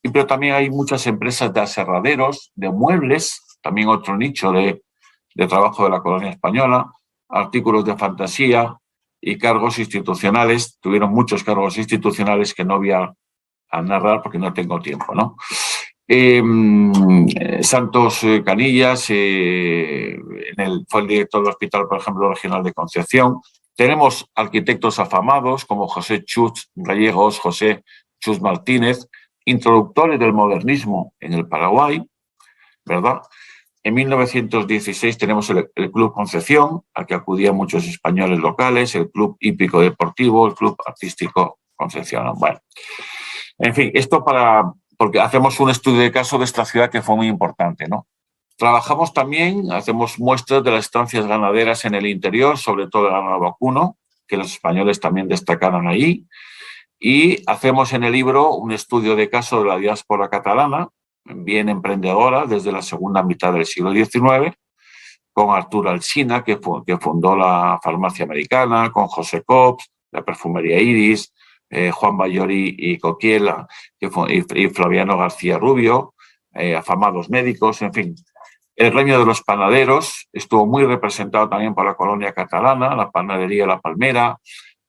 Pero también hay muchas empresas de aserraderos, de muebles, también otro nicho de trabajo de la colonia española, artículos de fantasía y cargos institucionales. Tuvieron muchos cargos institucionales que no voy a narrar porque no tengo tiempo, ¿no? Santos Canillas fue el director del Hospital, por ejemplo, Regional de Concepción. Tenemos arquitectos afamados como José Chus Gallegos, José Chus Martínez, introductores del modernismo en el Paraguay, ¿verdad? En 1916 tenemos el Club Concepción, al que acudían muchos españoles locales, el Club Hípico Deportivo, el Club Artístico Concepción. Bueno, en fin, esto porque hacemos un estudio de caso de esta ciudad que fue muy importante, ¿no? Trabajamos también, hacemos muestras de las estancias ganaderas en el interior, sobre todo el ganado vacuno, que los españoles también destacaron allí, y hacemos en el libro un estudio de caso de la diáspora catalana, bien emprendedora desde la segunda mitad del siglo XIX, con Arturo Alsina, que fundó la farmacia americana, con José Cops, la perfumería Iris, Juan Bayori y Coquiela, y Flaviano García Rubio, afamados médicos, en fin. El gremio de los panaderos estuvo muy representado también por la colonia catalana, la panadería La Palmera.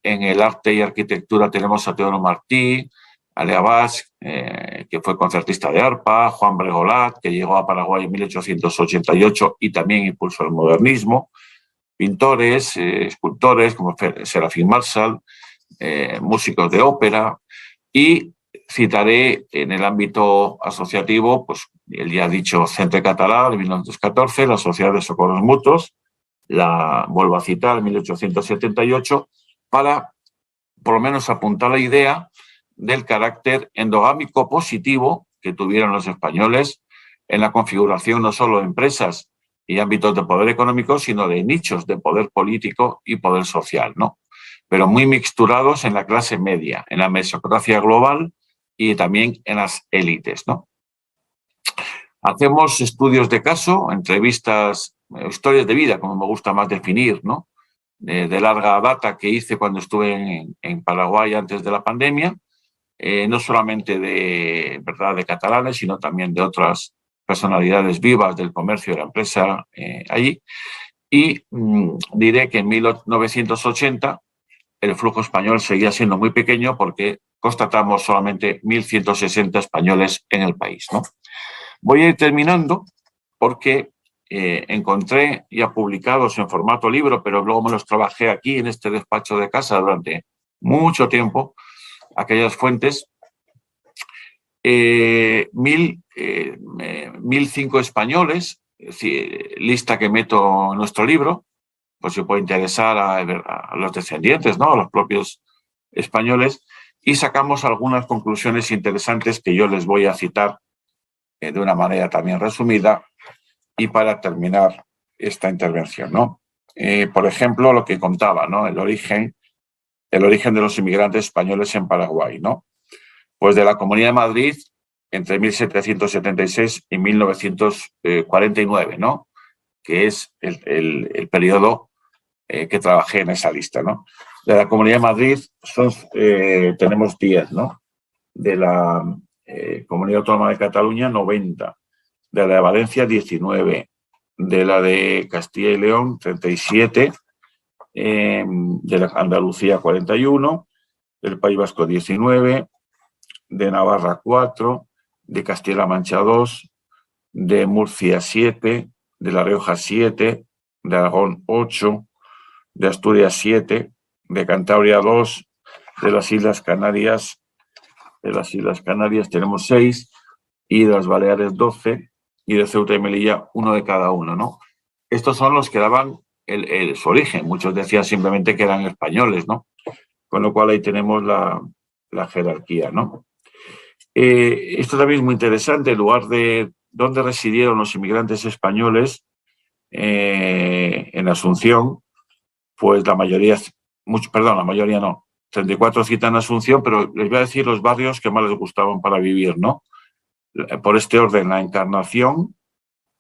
En el arte y arquitectura tenemos a Teodoro Martí, a Lea Bas, que fue concertista de arpa, Juan Bregolat, que llegó a Paraguay en 1888 y también impulsó el modernismo, pintores, escultores como Serafín Marshall, músicos de ópera, y citaré en el ámbito asociativo, pues el ya dicho Centre Català de 1914, la Sociedad de Socorros Mutuos, la vuelvo a citar en 1878, para por lo menos apuntar la idea del carácter endogámico positivo que tuvieron los españoles en la configuración no solo de empresas y ámbitos de poder económico, sino de nichos de poder político y poder social, ¿no? Pero muy mixturados en la clase media, en la mesocracia global y también en las élites, ¿no? Hacemos estudios de caso, entrevistas, historias de vida, como me gusta más definir, ¿no? De larga data que hice cuando estuve en Paraguay antes de la pandemia, no solamente de catalanes, sino también de otras personalidades vivas del comercio y de la empresa allí. Y diré que en 1980 el flujo español seguía siendo muy pequeño porque constatamos solamente 1.160 españoles en el país, ¿no? Voy a ir terminando porque encontré ya publicados en formato libro, pero luego me los trabajé aquí en este despacho de casa durante mucho tiempo, aquellas fuentes. 1.005 españoles, lista que meto en nuestro libro, pues se puede interesar a los descendientes, ¿no? A los propios españoles, y sacamos algunas conclusiones interesantes que yo les voy a citar de una manera también resumida y para terminar esta intervención, ¿no? Por ejemplo, lo que contaba, ¿no? El origen de los inmigrantes españoles en Paraguay, ¿no? Pues de la Comunidad de Madrid entre 1776 y 1949, ¿no? Que es el periodo que trabajé en esa lista, ¿no? De la Comunidad de Madrid tenemos 10, ¿no? De la Comunidad Autónoma de Cataluña, 90. De la de Valencia, 19. De la de Castilla y León, 37. De la Andalucía, 41. Del País Vasco, 19. De Navarra, 4. De Castilla-La Mancha, 2. De Murcia, 7. De La Rioja, 7. De Aragón, 8. De Asturias, 7. De Cantabria, 2. De las Islas Canarias tenemos 6, y de las Baleares 12, y de Ceuta y Melilla 1 de cada uno, ¿no? Estos son los que daban su origen. Muchos decían simplemente que eran españoles, ¿no? Con lo cual ahí tenemos la jerarquía, ¿no? Esto también es muy interesante, el lugar de dónde residieron los inmigrantes españoles en Asunción, pues la mayoría no, 34 citan Asunción, pero les voy a decir los barrios que más les gustaban para vivir, ¿no? Por este orden: La Encarnación,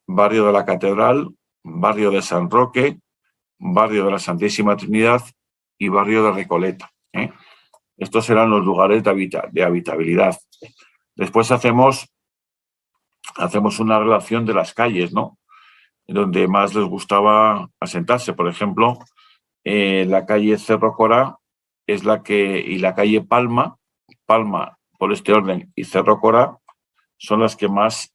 barrio de la Catedral, barrio de San Roque, barrio de la Santísima Trinidad y barrio de Recoleta, ¿eh? Estos eran los lugares de habitabilidad. Después hacemos una relación de las calles, ¿no? Donde más les gustaba asentarse. Por ejemplo, la calle Cerro Corá es y la calle Palma por este orden, y Cerro Corá son las que más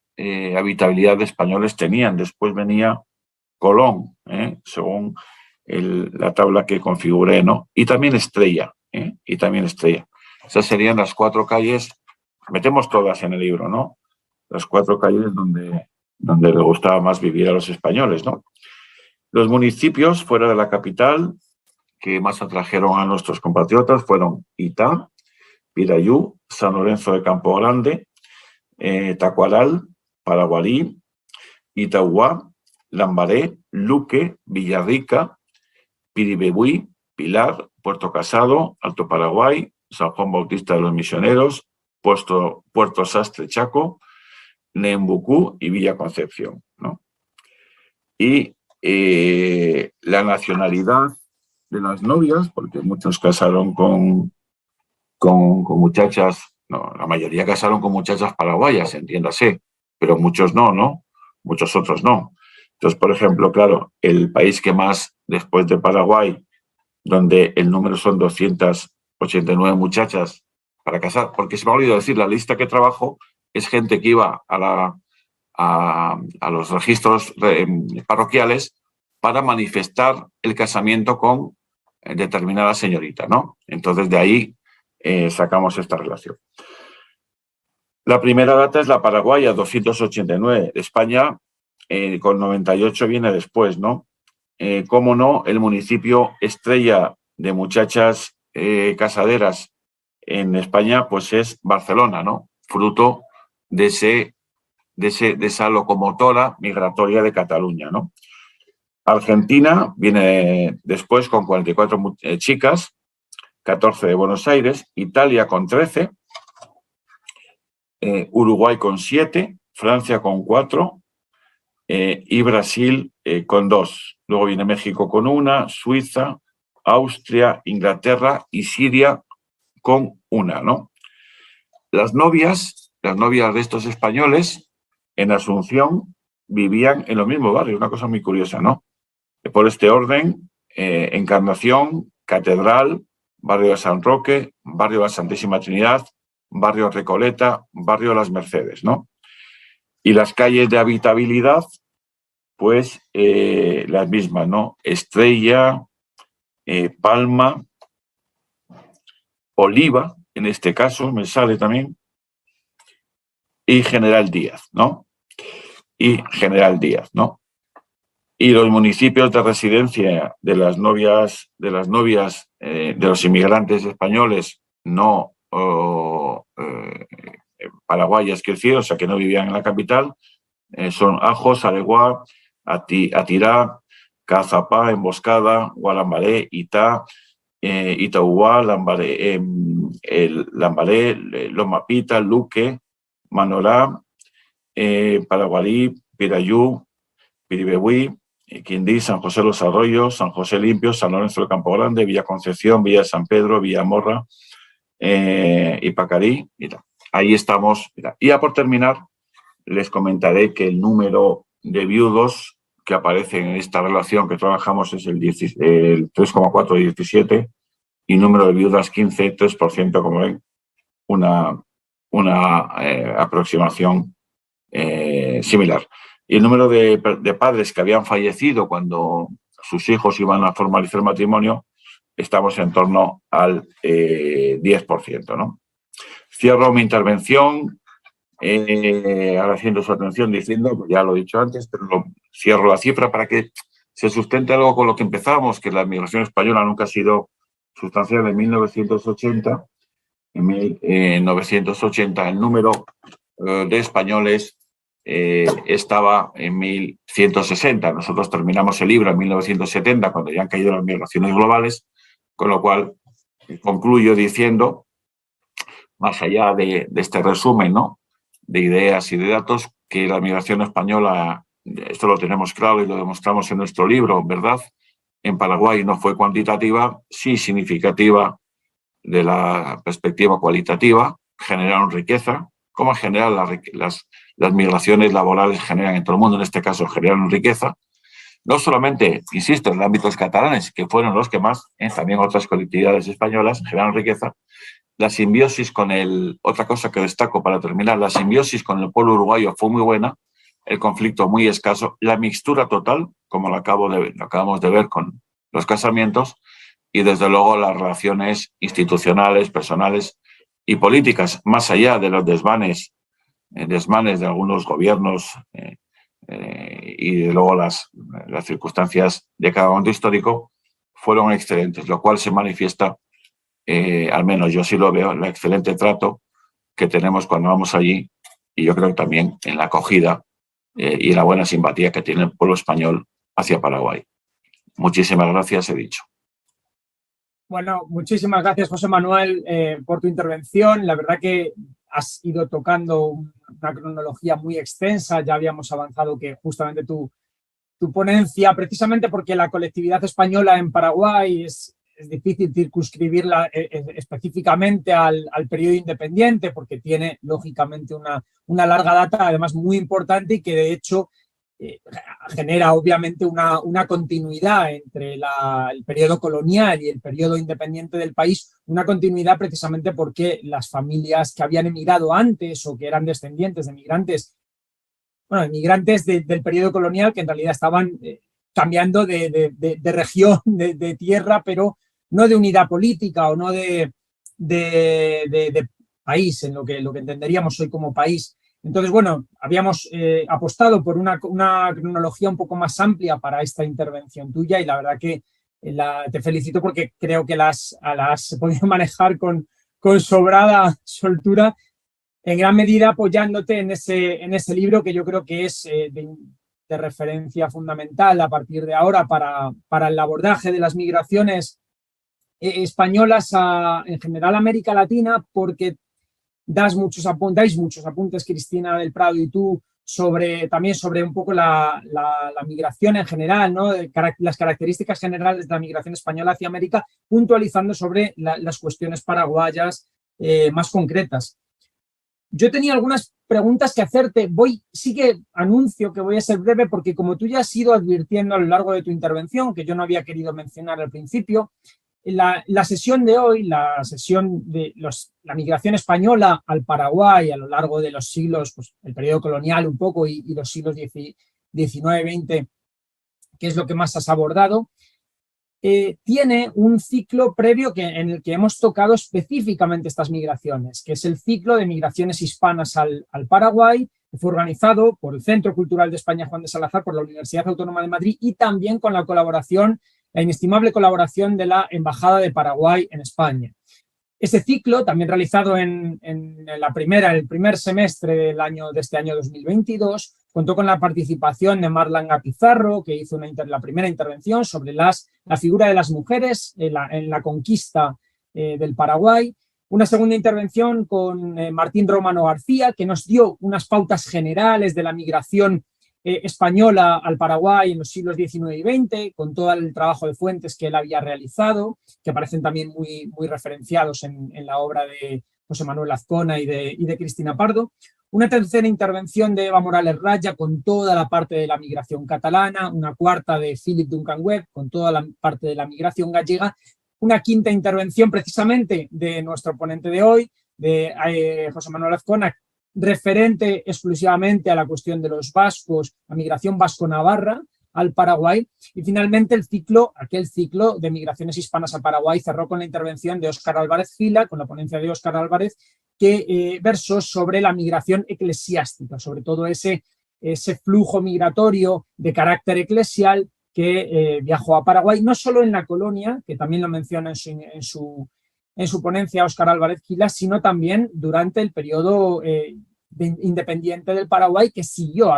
habitabilidad de españoles tenían. Después venía Colón, según la tabla que configuré, ¿no? Y también Estrella. Esas serían las 4 calles, metemos todas en el libro, ¿no? Las 4 calles donde les gustaba más vivir a los españoles, ¿no? Los municipios fuera de la capital que más atrajeron a nuestros compatriotas fueron Itá, Pirayú, San Lorenzo de Campo Grande, Tacuaral, Paraguarí, Itaúá, Lambaré, Luque, Villarrica, Piribebuy, Pilar, Puerto Casado, Alto Paraguay, San Juan Bautista de los Misioneros, Puerto Sastre Chaco, Nembucú y Villa Concepción, ¿no? Y la nacionalidad de las novias, porque muchos casaron con muchachas, no, la mayoría casaron con muchachas paraguayas, entiéndase, pero muchos no, ¿no? Muchos otros no. Entonces, por ejemplo, claro, el país que más, después de Paraguay, donde el número son 289 muchachas para casar, porque se me ha olvidado decir, la lista que trabajo es gente que iba a los registros parroquiales para manifestar el casamiento con determinada señorita, ¿no? Entonces, de ahí sacamos esta relación. La primera data es la paraguaya, 289. España, con 98 viene después, ¿no? Cómo no, el municipio estrella de muchachas casaderas en España, pues es Barcelona, ¿no? Fruto de esa locomotora migratoria de Cataluña, ¿no? Argentina viene después con 44 chicas, 14 de Buenos Aires, Italia con 13, Uruguay con 7, Francia con 4 y Brasil con 2. Luego viene México con 1, Suiza, Austria, Inglaterra y Siria con 1, ¿no? Las novias de estos españoles en Asunción vivían en los mismos barrios, una cosa muy curiosa, ¿no? Por este orden, Encarnación, Catedral, barrio de San Roque, barrio de la Santísima Trinidad, barrio Recoleta, barrio de las Mercedes, ¿no? Y las calles de habitabilidad, pues las mismas, ¿no? Estrella, Palma, Oliva, en este caso me sale también, y General Díaz, ¿no? Y General Díaz, ¿no? Y los municipios de residencia de las novias de los inmigrantes españoles no paraguayas, quiero decir, o sea, que no vivían en la capital, son Ajos, Areguá, Atirá, Cazapá, Emboscada, Gualambaré, Itá, Itaúba, Lambaré, Lomapita, Luque, Manorá, Paraguarí, Pirayú, Piribehuí, Quindí, San José Los Arroyos, San José Limpio, San Lorenzo del Campo Grande, Villa Concepción, Villa San Pedro, Villa Morra y Pacarí. Mira, ahí estamos. Mira. Y ya por terminar, les comentaré que el número de viudos que aparecen en esta relación que trabajamos es el 3,4 de 17 y número de viudas 15, 3%, como ven, una aproximación similar. Y el número de padres que habían fallecido cuando sus hijos iban a formalizar matrimonio, estamos en torno al 10%, ¿no? Cierro mi intervención, ahora haciendo su atención diciendo, ya lo he dicho antes, pero cierro la cifra para que se sustente algo con lo que empezamos, que la migración española nunca ha sido sustancial. En 1980, el número de españoles estaba en 1160. Nosotros terminamos el libro en 1970, cuando ya han caído las migraciones globales, con lo cual concluyo diciendo, más allá de este resumen, ¿no?, de ideas y de datos, que la migración española, esto lo tenemos claro y lo demostramos en nuestro libro, ¿verdad? En Paraguay no fue cuantitativa, sí significativa de la perspectiva cualitativa, generaron riqueza, como en general las migraciones laborales generan en todo el mundo, en este caso generaron riqueza, no solamente, insisto, en ámbitos catalanes, que fueron los que más, también otras colectividades españolas generaron riqueza. La simbiosis otra cosa que destaco para terminar, la simbiosis con el pueblo uruguayo fue muy buena, el conflicto muy escaso, la mixtura total, como lo acabamos de ver con los casamientos, y desde luego las relaciones institucionales, personales y políticas, más allá de los desmanes de algunos gobiernos y de luego las circunstancias de cada momento histórico, fueron excelentes, lo cual se manifiesta, al menos yo sí lo veo, el excelente trato que tenemos cuando vamos allí, y yo creo que también en la acogida y la buena simpatía que tiene el pueblo español hacia Paraguay. Muchísimas gracias, he dicho. Bueno, muchísimas gracias, José Manuel, por tu intervención. La verdad que has ido tocando una cronología muy extensa. Ya habíamos avanzado que justamente tú tu ponencia, precisamente porque la colectividad española en Paraguay es difícil circunscribirla específicamente al periodo independiente, porque tiene, lógicamente, una larga data, además muy importante, y que, de hecho, genera, obviamente, una continuidad entre el periodo colonial y el periodo independiente del país, una continuidad precisamente porque las familias que habían emigrado antes o que eran descendientes de migrantes, bueno, inmigrantes del periodo colonial, que en realidad estaban cambiando de región, de tierra, pero no de unidad política o no de país, en lo que entenderíamos hoy como país. Entonces, bueno, habíamos apostado por una cronología un poco más amplia para esta intervención tuya, y la verdad que te felicito porque creo que las has podido manejar con sobrada soltura, en gran medida apoyándote en ese libro, que yo creo que es de referencia fundamental a partir de ahora para el abordaje de las migraciones españolas en general a América Latina, porque dais muchos apuntes, Cristina del Prado y tú, también sobre un poco la migración en general, ¿no? Las características generales de la migración española hacia América, puntualizando sobre las cuestiones paraguayas más concretas. Yo tenía algunas preguntas que hacerte. Sí que anuncio que voy a ser breve, porque como tú ya has ido advirtiendo a lo largo de tu intervención, que yo no había querido mencionar al principio, la sesión de hoy, la sesión de la migración española al Paraguay a lo largo de los siglos, pues el periodo colonial un poco y los siglos XIX, XX, que es lo que más has abordado, tiene un ciclo previo en el que hemos tocado específicamente estas migraciones, que es el ciclo de migraciones hispanas al Paraguay, que fue organizado por el Centro Cultural de España Juan de Salazar, por la Universidad Autónoma de Madrid, y también con la inestimable colaboración de la Embajada de Paraguay en España. Este ciclo, también realizado en el primer semestre de este año 2022, contó con la participación de Marlanga Pizarro, que hizo la primera intervención sobre la figura de las mujeres en la conquista del Paraguay. Una segunda intervención con Martín Romano García, que nos dio unas pautas generales de la migración española al Paraguay en los siglos XIX y XX, con todo el trabajo de fuentes que él había realizado, que aparecen también muy referenciados en la obra de José Manuel Azcona y de Cristina Pardo. Una tercera intervención de Eva Morales Raya con toda la parte de la migración catalana, una cuarta de Philip Duncan Webb con toda la parte de la migración gallega, una quinta intervención precisamente de nuestro ponente de hoy, de José Manuel Azcona, referente exclusivamente a la cuestión de los vascos, la migración vasco-navarra al Paraguay, y finalmente aquel ciclo de migraciones hispanas al Paraguay cerró con la intervención de Óscar Álvarez Gila, con la ponencia de Óscar Álvarez, que versó sobre la migración eclesiástica, sobre todo ese flujo migratorio de carácter eclesial que viajó a Paraguay, no solo en la colonia, que también lo menciona en su ponencia Óscar Álvarez Gila, sino también durante el periodo independiente del Paraguay, que siguió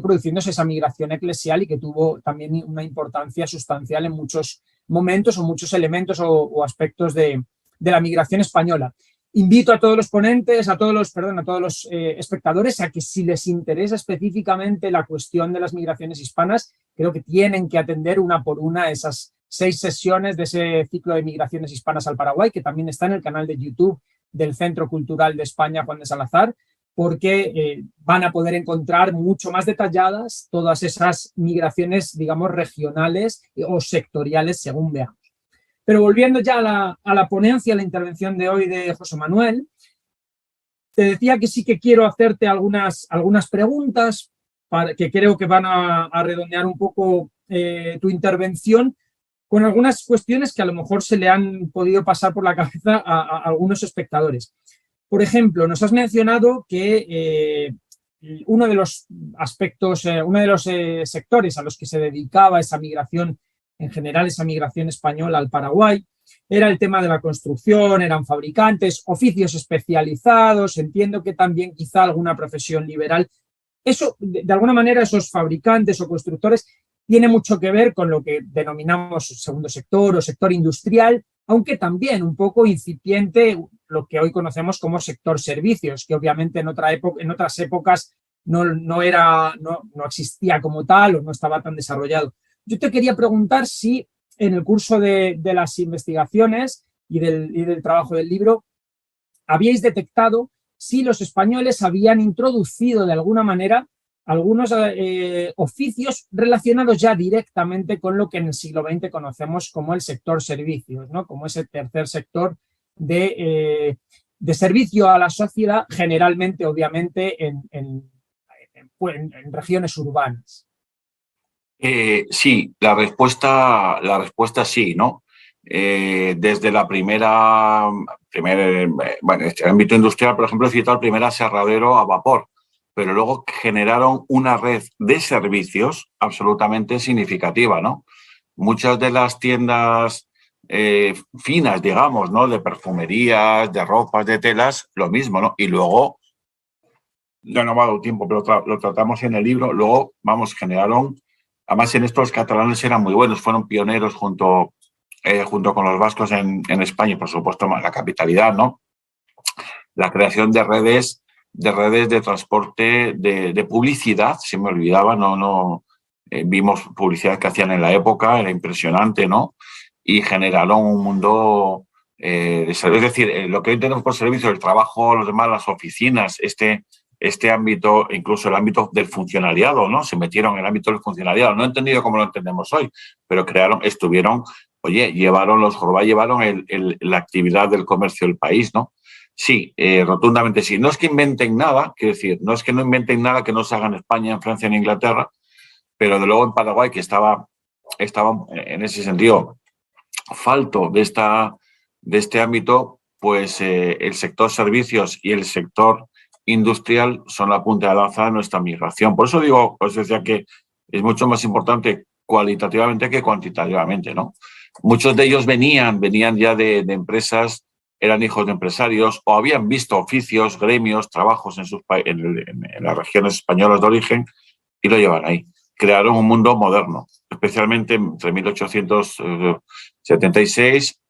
produciéndose esa migración eclesial y que tuvo también una importancia sustancial en muchos momentos o muchos elementos o aspectos de la migración española. Invito a todos los ponentes, a todos los espectadores, a que si les interesa específicamente la cuestión de las migraciones hispanas, creo que tienen que atender una por una esas 6 sesiones de ese ciclo de migraciones hispanas al Paraguay, que también está en el canal de YouTube del Centro Cultural de España Juan de Salazar, porque van a poder encontrar mucho más detalladas todas esas migraciones, digamos, regionales o sectoriales, según veamos. Pero volviendo ya a la ponencia, a la intervención de hoy de José Manuel, te decía que sí que quiero hacerte algunas preguntas que creo que van a redondear un poco tu intervención, con algunas cuestiones que a lo mejor se le han podido pasar por la cabeza a algunos espectadores. Por ejemplo, nos has mencionado que uno de los aspectos, uno de los sectores a los que se dedicaba esa migración, en general esa migración española al Paraguay, era el tema de la construcción, eran fabricantes, oficios especializados, entiendo que también quizá alguna profesión liberal. Eso, de alguna manera, esos fabricantes o constructores tiene mucho que ver con lo que denominamos segundo sector o sector industrial, aunque también un poco incipiente lo que hoy conocemos como sector servicios, que obviamente en otras épocas no existía como tal o no estaba tan desarrollado. Yo te quería preguntar si en el curso de las investigaciones y del trabajo del libro habíais detectado si los españoles habían introducido de alguna manera algunos oficios relacionados ya directamente con lo que en el siglo XX conocemos como el sector servicios, ¿no? Como ese tercer sector de servicio a la sociedad, generalmente, obviamente, en regiones urbanas. Sí, la respuesta sí, ¿no? Desde la bueno, este ámbito industrial, por ejemplo, he citado el primer aserradero a vapor, pero luego generaron una red de servicios absolutamente significativa, ¿no? Muchas de las tiendas finas, digamos, ¿no? De perfumerías, de ropas, de telas, lo mismo, ¿no? Y luego, ya no me ha dado tiempo, pero lo tratamos en el libro, luego, vamos, generaron. Además, en esto los catalanes eran muy buenos, fueron pioneros junto con los vascos en España y, por supuesto, la capitalidad, ¿no? La creación de redes de transporte, de publicidad, se me olvidaba, vimos publicidad que hacían en la época, era impresionante, ¿no? Y generaron un mundo de servicio. Es decir, lo que hoy tenemos por servicio, el trabajo, los demás, las oficinas, este ámbito, incluso el ámbito del funcionariado, ¿no? Se metieron en el ámbito del funcionariado. No he entendido cómo lo entendemos hoy, pero llevaron los jorobados, llevaron la actividad del comercio del país, ¿no? Sí, rotundamente sí. No es que inventen nada, quiero decir, no es que no inventen nada que no se haga en España, en Francia, en Inglaterra, pero de luego en Paraguay, que estaba en ese sentido falto de este ámbito, pues el sector servicios y el sector industrial son la punta de lanza de nuestra migración. Por eso digo, pues decía que es mucho más importante cualitativamente que cuantitativamente, ¿no? Muchos de ellos venían ya de empresas, eran hijos de empresarios o habían visto oficios, gremios, trabajos en las regiones españolas de origen y lo llevan ahí. Crearon un mundo moderno, especialmente entre 1876,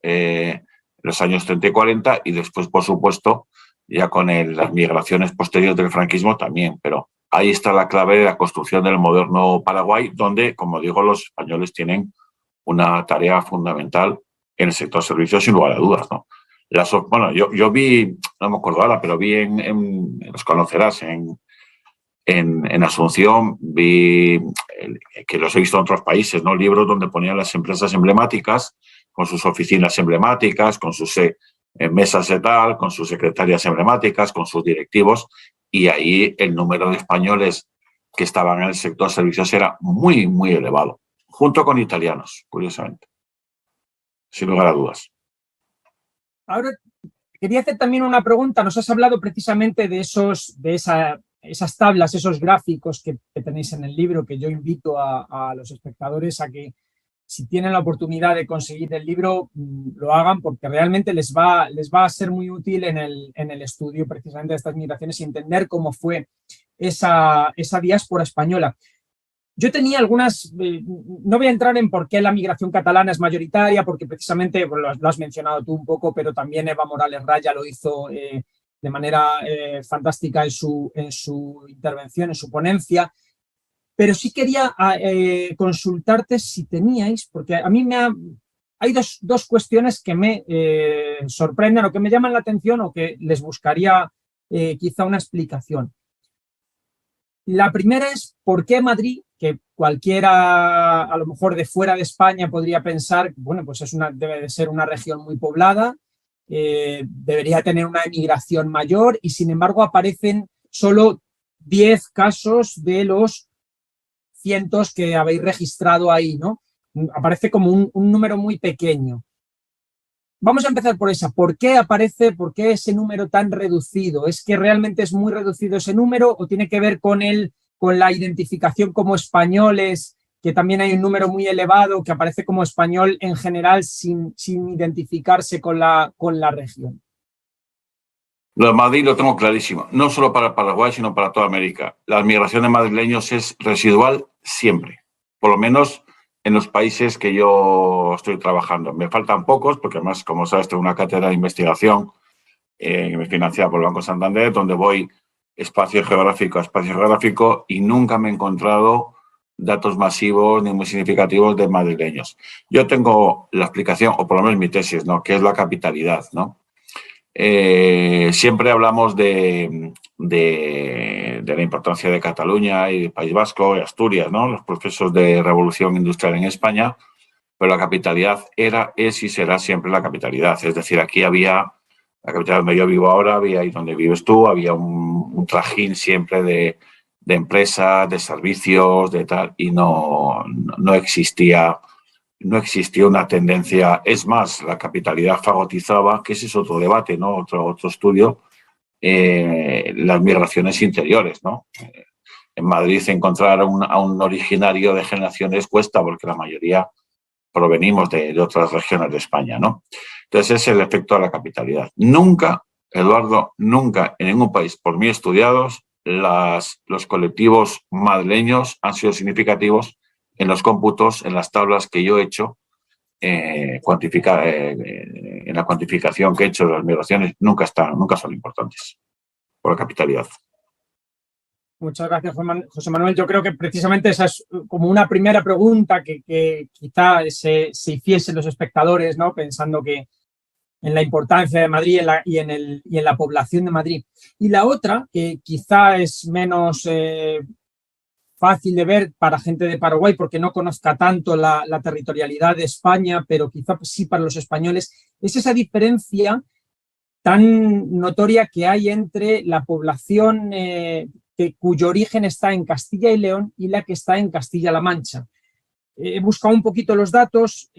los años 30 y 40 y después, por supuesto, ya con las migraciones posteriores del franquismo también, pero ahí está la clave de la construcción del moderno Paraguay, donde, como digo, los españoles tienen una tarea fundamental en el sector servicios, sin lugar a dudas, ¿no? Bueno, yo vi, no me acuerdo ahora, pero vi los conocerás, en Asunción, vi que los he visto en otros países, ¿no? Libros donde ponían las empresas emblemáticas, con sus oficinas emblemáticas, con sus mesas de tal, con sus secretarias emblemáticas, con sus directivos, y ahí el número de españoles que estaban en el sector servicios era muy, muy elevado, junto con italianos, curiosamente, sin lugar a dudas. Ahora, quería hacer también una pregunta. Nos has hablado precisamente de esas tablas, esos gráficos que tenéis en el libro, que yo invito a los espectadores a que, si tienen la oportunidad de conseguir el libro, lo hagan, porque realmente les va a ser muy útil en el estudio precisamente de estas migraciones y entender cómo fue esa diáspora española. Yo tenía algunas, no voy a entrar en por qué la migración catalana es mayoritaria, porque precisamente bueno, lo has mencionado tú un poco, pero también Eva Morales Raya lo hizo de manera fantástica en su intervención, en su ponencia. Pero sí quería consultarte si teníais, porque a mí hay dos cuestiones que me sorprenden o que me llaman la atención o que les buscaría quizá una explicación. La primera es por qué Madrid, que cualquiera a lo mejor de fuera de España podría pensar, bueno, pues debe de ser una región muy poblada, debería tener una emigración mayor y sin embargo aparecen solo 10 casos de los cientos que habéis registrado ahí, ¿no? Aparece como un número muy pequeño. Vamos a empezar por esa. ¿Por qué ese número tan reducido? ¿Es que realmente es muy reducido ese número o tiene que ver con la identificación como españoles, que también hay un número muy elevado que aparece como español en general sin identificarse con la región? Lo de Madrid lo tengo clarísimo, no solo para Paraguay, sino para toda América. La migración de madrileños es residual siempre, por lo menos en los países que yo estoy trabajando. Me faltan pocos, porque además, como sabes, tengo una cátedra de investigación financiada por el Banco Santander, donde voy espacio geográfico a espacio geográfico y nunca me he encontrado datos masivos ni muy significativos de madrileños. Yo tengo la explicación, o por lo menos mi tesis, ¿no?, que es la capitalidad, ¿no? Siempre hablamos de la importancia de Cataluña y del País Vasco y Asturias, ¿no?, los procesos de revolución industrial en España, pero la capitalidad era, es y será siempre la capitalidad. Es decir, aquí había, la capital donde yo vivo ahora, había ahí donde vives tú, había un trajín siempre de empresas, de servicios, de tal, y no existía una tendencia. Es más, la capitalidad fagotizaba, que ese es otro debate, ¿no?, otro estudio, las migraciones interiores, ¿no? En Madrid encontrar a un originario de generaciones cuesta, porque la mayoría provenimos de otras regiones de España, ¿no? Entonces, es el efecto de la capitalidad. Nunca, Eduardo, nunca en ningún país, por mí estudiados, los colectivos madrileños han sido significativos en los cómputos, en las tablas que yo he hecho, en la cuantificación que he hecho de las migraciones, nunca son importantes por la capitalidad. Muchas gracias, José Manuel. Yo creo que precisamente esa es como una primera pregunta que quizá se hiciesen los espectadores, ¿no?, pensando que en la importancia de Madrid y en la población de Madrid. Y la otra, que quizá es menos fácil de ver para gente de Paraguay porque no conozca tanto la territorialidad de España, pero quizá sí para los españoles, es esa diferencia tan notoria que hay entre la población cuyo origen está en Castilla y León y la que está en Castilla-La Mancha. He buscado un poquito los datos.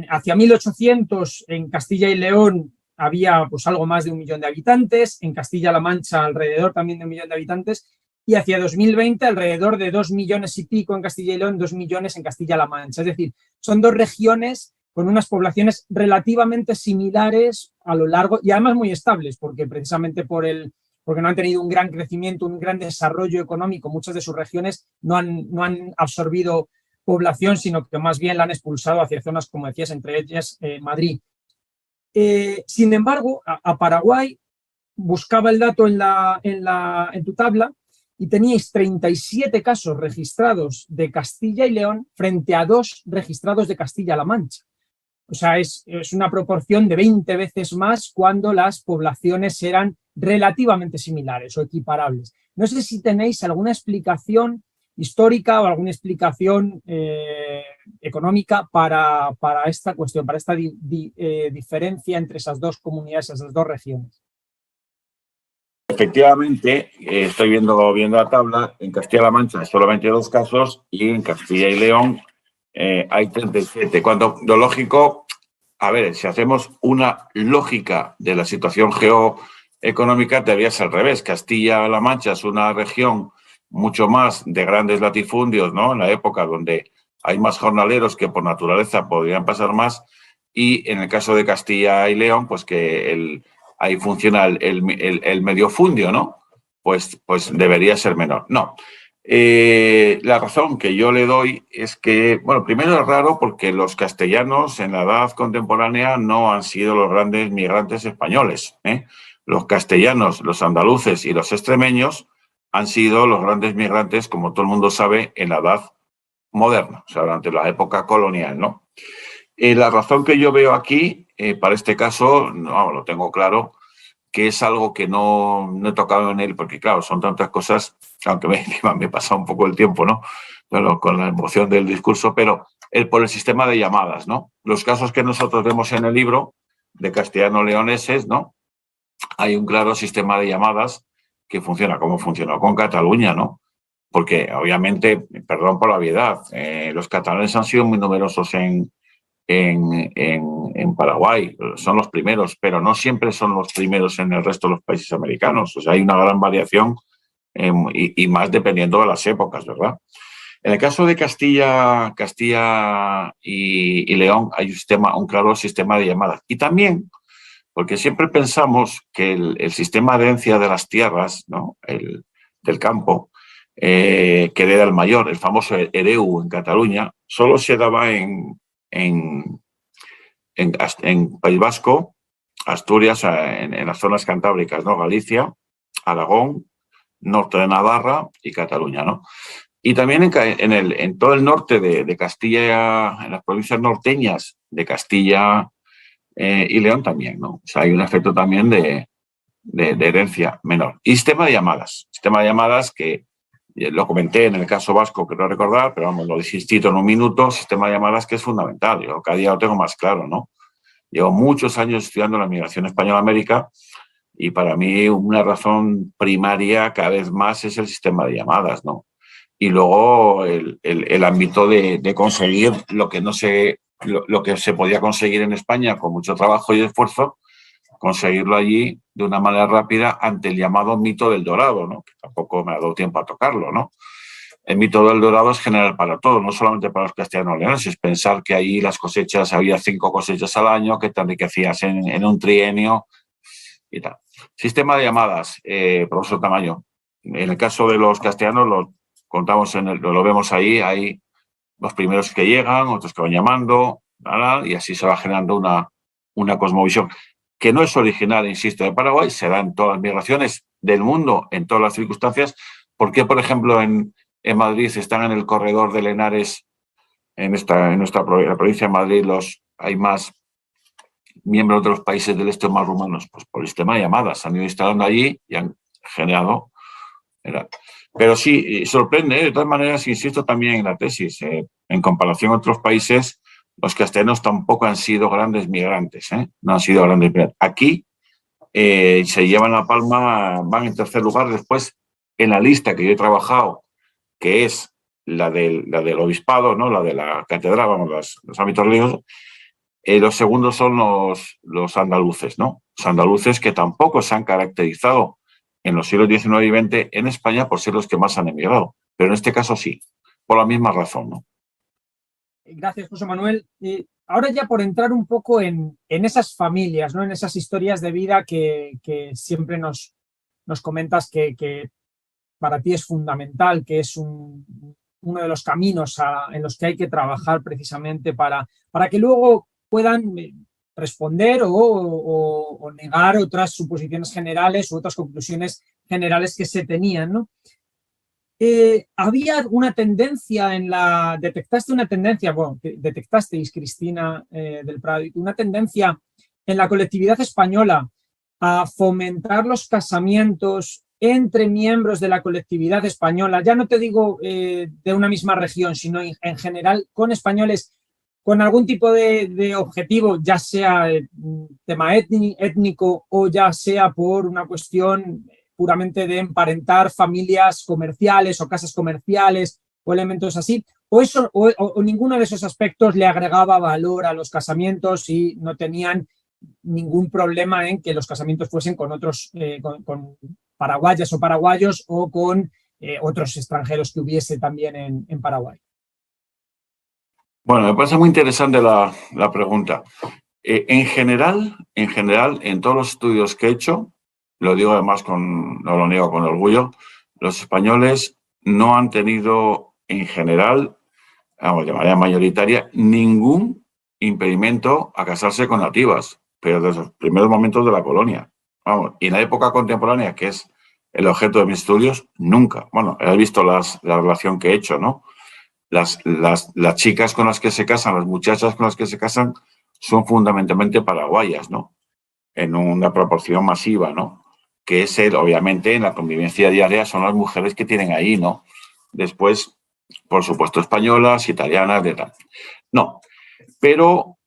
Hacia 1800 en Castilla y León había pues algo más de 1 millón de habitantes, en Castilla-La Mancha alrededor también de 1 millón de habitantes, y hacia 2020 alrededor de 2 millones y pico en Castilla y León, 2 millones en Castilla-La Mancha. Es decir, son dos regiones con unas poblaciones relativamente similares a lo largo, y además muy estables, porque precisamente porque no han tenido un gran crecimiento, un gran desarrollo económico, muchas de sus regiones no han absorbido población, sino que más bien la han expulsado hacia zonas, como decías, entre ellas Madrid. Sin embargo, a Paraguay, buscaba el dato en tu tabla y teníais 37 casos registrados de Castilla y León frente a 2 registrados de Castilla-La Mancha. O sea, es una proporción de 20 veces más cuando las poblaciones eran relativamente similares o equiparables. No sé si tenéis alguna explicación histórica o alguna explicación económica para esta cuestión, para esta diferencia entre esas dos comunidades, esas dos regiones. Efectivamente, estoy viendo la tabla. En Castilla-La Mancha hay solamente 2 casos y en Castilla y León hay 37. Cuando lo lógico, a ver, si hacemos una lógica de la situación geoeconómica, debería ser al revés. Castilla-La Mancha es una región mucho más de grandes latifundios, ¿no?, en la época donde hay más jornaleros que por naturaleza podrían pasar más, y en el caso de Castilla y León, pues que ahí funciona el mediofundio, ¿no? Pues debería ser menor. No. La razón que yo le doy es que, bueno, primero es raro porque los castellanos en la edad contemporánea no han sido los grandes migrantes españoles, ¿eh? Los castellanos, los andaluces y los extremeños han sido los grandes migrantes, como todo el mundo sabe, en la edad moderna, o sea, durante la época colonial, ¿no? La razón que yo veo aquí, para este caso, no, lo tengo claro, que es algo que no he tocado en él, porque claro, son tantas cosas, aunque me pasa un poco el tiempo, ¿no?, bueno, con la emoción del discurso, pero por el sistema de llamadas, ¿no? Los casos que nosotros vemos en el libro de castellano-leoneses, ¿no?, hay un claro sistema de llamadas que funciona como funcionó con Cataluña, ¿no? Porque obviamente, perdón por la obviedad, los catalanes han sido muy numerosos en Paraguay, son los primeros, pero no siempre son los primeros en el resto de los países americanos. O sea, hay una gran variación y más dependiendo de las épocas, ¿verdad? En el caso de Castilla y León hay un claro sistema de llamadas. Y también, porque siempre pensamos que el sistema de herencia de las tierras, ¿no?, del campo, que hereda el mayor, el famoso hereu en Cataluña, solo se daba en País Vasco, Asturias, en las zonas cantábricas, ¿no?, Galicia, Aragón, norte de Navarra y Cataluña, ¿no? Y también en todo el norte de Castilla, en las provincias norteñas de Castilla y León también, ¿no? O sea, hay un efecto también de herencia menor. Y sistema de llamadas que lo comenté en el caso vasco, creo recordar, pero vamos, lo insistí en un minuto, sistema de llamadas que es fundamental. Yo cada día lo tengo más claro, ¿no? Llevo muchos años estudiando la migración española a América y para mí una razón primaria cada vez más es el sistema de llamadas, ¿no? Y luego el ámbito de conseguir lo que se podía conseguir en España con mucho trabajo y esfuerzo, conseguirlo allí de una manera rápida ante el llamado mito del Dorado, ¿no? Que tampoco me ha dado tiempo a tocarlo, ¿no? El mito del Dorado es general para todos, no solamente para los castellano-leoneses. Pensar que ahí las cosechas, había 5 cosechas al año, que te enriquecías en un trienio y tal. Sistema de llamadas, profesor Tamayo. En el caso de los castellanos, lo vemos ahí, hay los primeros que llegan, otros que van llamando, y así se va generando una cosmovisión que no es original, insisto, de Paraguay, se da en todas las migraciones del mundo, en todas las circunstancias. ¿Por qué, por ejemplo, en Madrid están en el corredor de Lenares, en nuestra provincia de Madrid, hay más miembros de los países del este más rumanos? Pues por el sistema de llamadas. Han ido instalando allí y han generado. Pero sí, sorprende, de todas maneras, insisto también en la tesis, en comparación a otros países, los castellanos tampoco han sido grandes migrantes, no han sido grandes migrantes. Aquí se llevan la palma, van en tercer lugar. Después, en la lista que yo he trabajado, que es la del obispado, ¿no? La de la catedral, vamos, los ámbitos religiosos, los segundos son los andaluces, ¿no? Los andaluces que tampoco se han caracterizado en los siglos XIX y XX en España por ser los que más han emigrado. Pero en este caso sí, por la misma razón, ¿no? Gracias, José Manuel. Ahora ya por entrar un poco en esas familias, ¿no? En esas historias de vida que siempre nos comentas que para ti es fundamental, que es uno de los caminos en los que hay que trabajar precisamente para que luego puedan responder o negar otras suposiciones generales u otras conclusiones generales que se tenían, ¿no? Había una tendencia detectasteis, Cristina del Prado, una tendencia en la colectividad española a fomentar los casamientos entre miembros de la colectividad española, ya no te digo de una misma región, sino en general con españoles con algún tipo de objetivo, ya sea tema étnico o ya sea por una cuestión puramente de emparentar familias comerciales o casas comerciales o elementos así, o ninguno de esos aspectos le agregaba valor a los casamientos y no tenían ningún problema en que los casamientos fuesen con otros, con paraguayas o paraguayos o con otros extranjeros que hubiese también en Paraguay. Bueno, me parece muy interesante la pregunta. En general, en todos los estudios que he hecho, lo digo además no lo niego con orgullo, los españoles no han tenido en general, vamos, de manera mayoritaria, ningún impedimento a casarse con nativas, pero desde los primeros momentos de la colonia. Vamos, y en la época contemporánea, que es el objeto de mis estudios, nunca. Bueno, he visto la relación que he hecho, ¿no? Las chicas con las que se casan, las muchachas con las que se casan, son fundamentalmente paraguayas, ¿no? En una proporción masiva, ¿no? Que es obviamente, en la convivencia diaria son las mujeres que tienen ahí, ¿no? Después, por supuesto, españolas, italianas, de tal. No, pero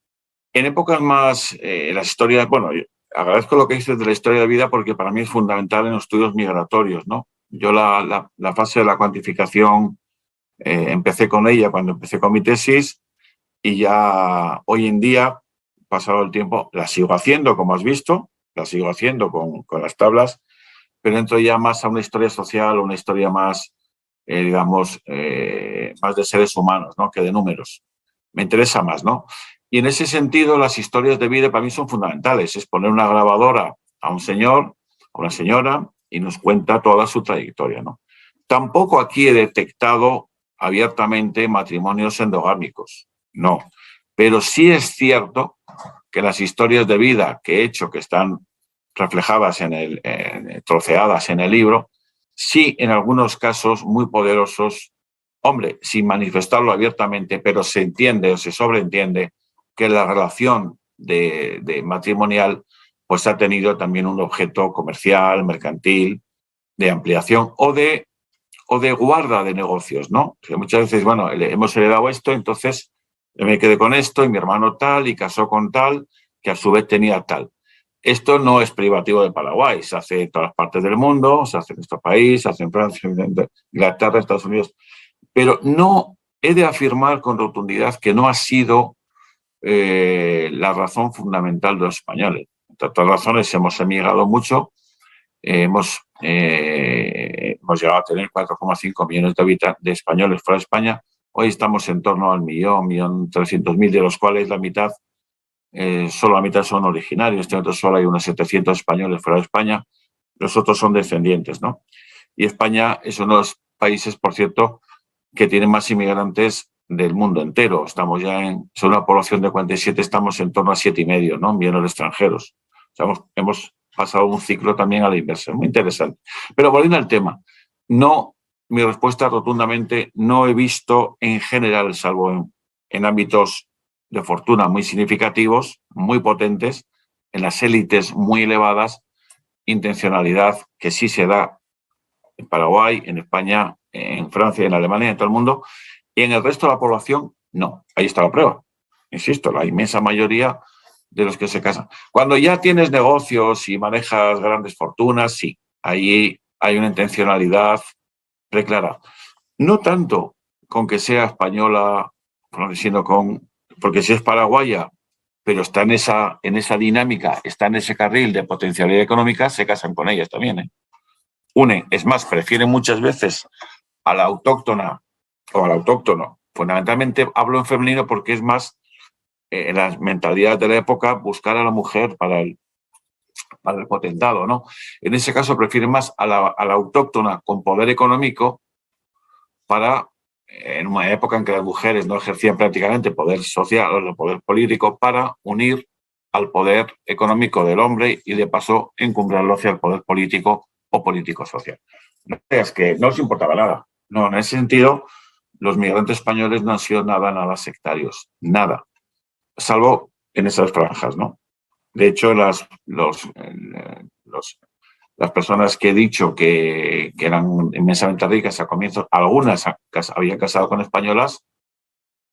en épocas más, las historias, bueno, agradezco lo que dices de la historia de vida porque para mí es fundamental en los estudios migratorios, ¿no? Yo la fase de la cuantificación empecé con ella cuando empecé con mi tesis y ya hoy en día, pasado el tiempo, la sigo haciendo, como has visto, la sigo haciendo con las tablas, pero entro ya más a una historia social, una historia más, digamos, más de seres humanos, ¿no? Que de números. Me interesa más, ¿no? Y en ese sentido, las historias de vida para mí son fundamentales. Es poner una grabadora a un señor, a una señora, y nos cuenta toda su trayectoria, ¿no? Tampoco aquí he detectado abiertamente matrimonios endogámicos, no. Pero sí es cierto que las historias de vida que he hecho, que están reflejadas troceadas en el libro, sí, en algunos casos muy poderosos, hombre, sin manifestarlo abiertamente, pero se entiende o se sobreentiende que la relación de matrimonial pues ha tenido también un objeto comercial, mercantil, de ampliación o de guarda de negocios, ¿no? Que muchas veces, bueno, hemos heredado esto, entonces me quedé con esto y mi hermano tal y casó con tal, que a su vez tenía tal. Esto no es privativo de Paraguay, se hace en todas las partes del mundo, se hace en nuestro país, se hace en Francia, en Inglaterra, Estados Unidos, pero no he de afirmar con rotundidad que no ha sido la razón fundamental de los españoles. Entre otras razones, hemos emigrado mucho, hemos llegado a tener 4,5 millones de españoles fuera de España. Hoy estamos en torno al 1.300.000, de los cuales la mitad, solo la mitad son originarios. Este otro solo hay unos 700 españoles fuera de España. Los otros son descendientes, ¿no? Y España es uno de los países, por cierto, que tiene más inmigrantes del mundo entero. Estamos ya sobre una población de 47, estamos en torno a 7,5, ¿no? Millones de extranjeros. O sea, hemos pasado un ciclo también a la inversa. Muy interesante. Pero volviendo al tema, no, mi respuesta rotundamente, no he visto en general, salvo en ámbitos de fortuna muy significativos, muy potentes, en las élites muy elevadas, intencionalidad que sí se da en Paraguay, en España, en Francia, en Alemania, en todo el mundo, y en el resto de la población, no. Ahí está la prueba. Insisto, la inmensa mayoría de los que se casan. Cuando ya tienes negocios y manejas grandes fortunas, sí, ahí hay una intencionalidad preclara. No tanto con que sea española, sino porque si es paraguaya, pero está en esa dinámica, está en ese carril de potencialidad económica, se casan con ellas también, ¿eh? Unen, es más, prefieren muchas veces a la autóctona o al autóctono. Fundamentalmente hablo en femenino porque es más en las mentalidades de la época buscar a la mujer para el potentado, ¿no? En ese caso prefieren más a la autóctona con poder económico para, en una época en que las mujeres no ejercían prácticamente poder social o poder político, para unir al poder económico del hombre y de paso encumbrarlo hacia el poder político o político-social. No es que no les importaba nada. No, en ese sentido, los migrantes españoles no han sido nada sectarios. Nada. Salvo en esas franjas, ¿no? De hecho, las personas que he dicho que eran inmensamente ricas a comienzos, algunas habían casado con españolas,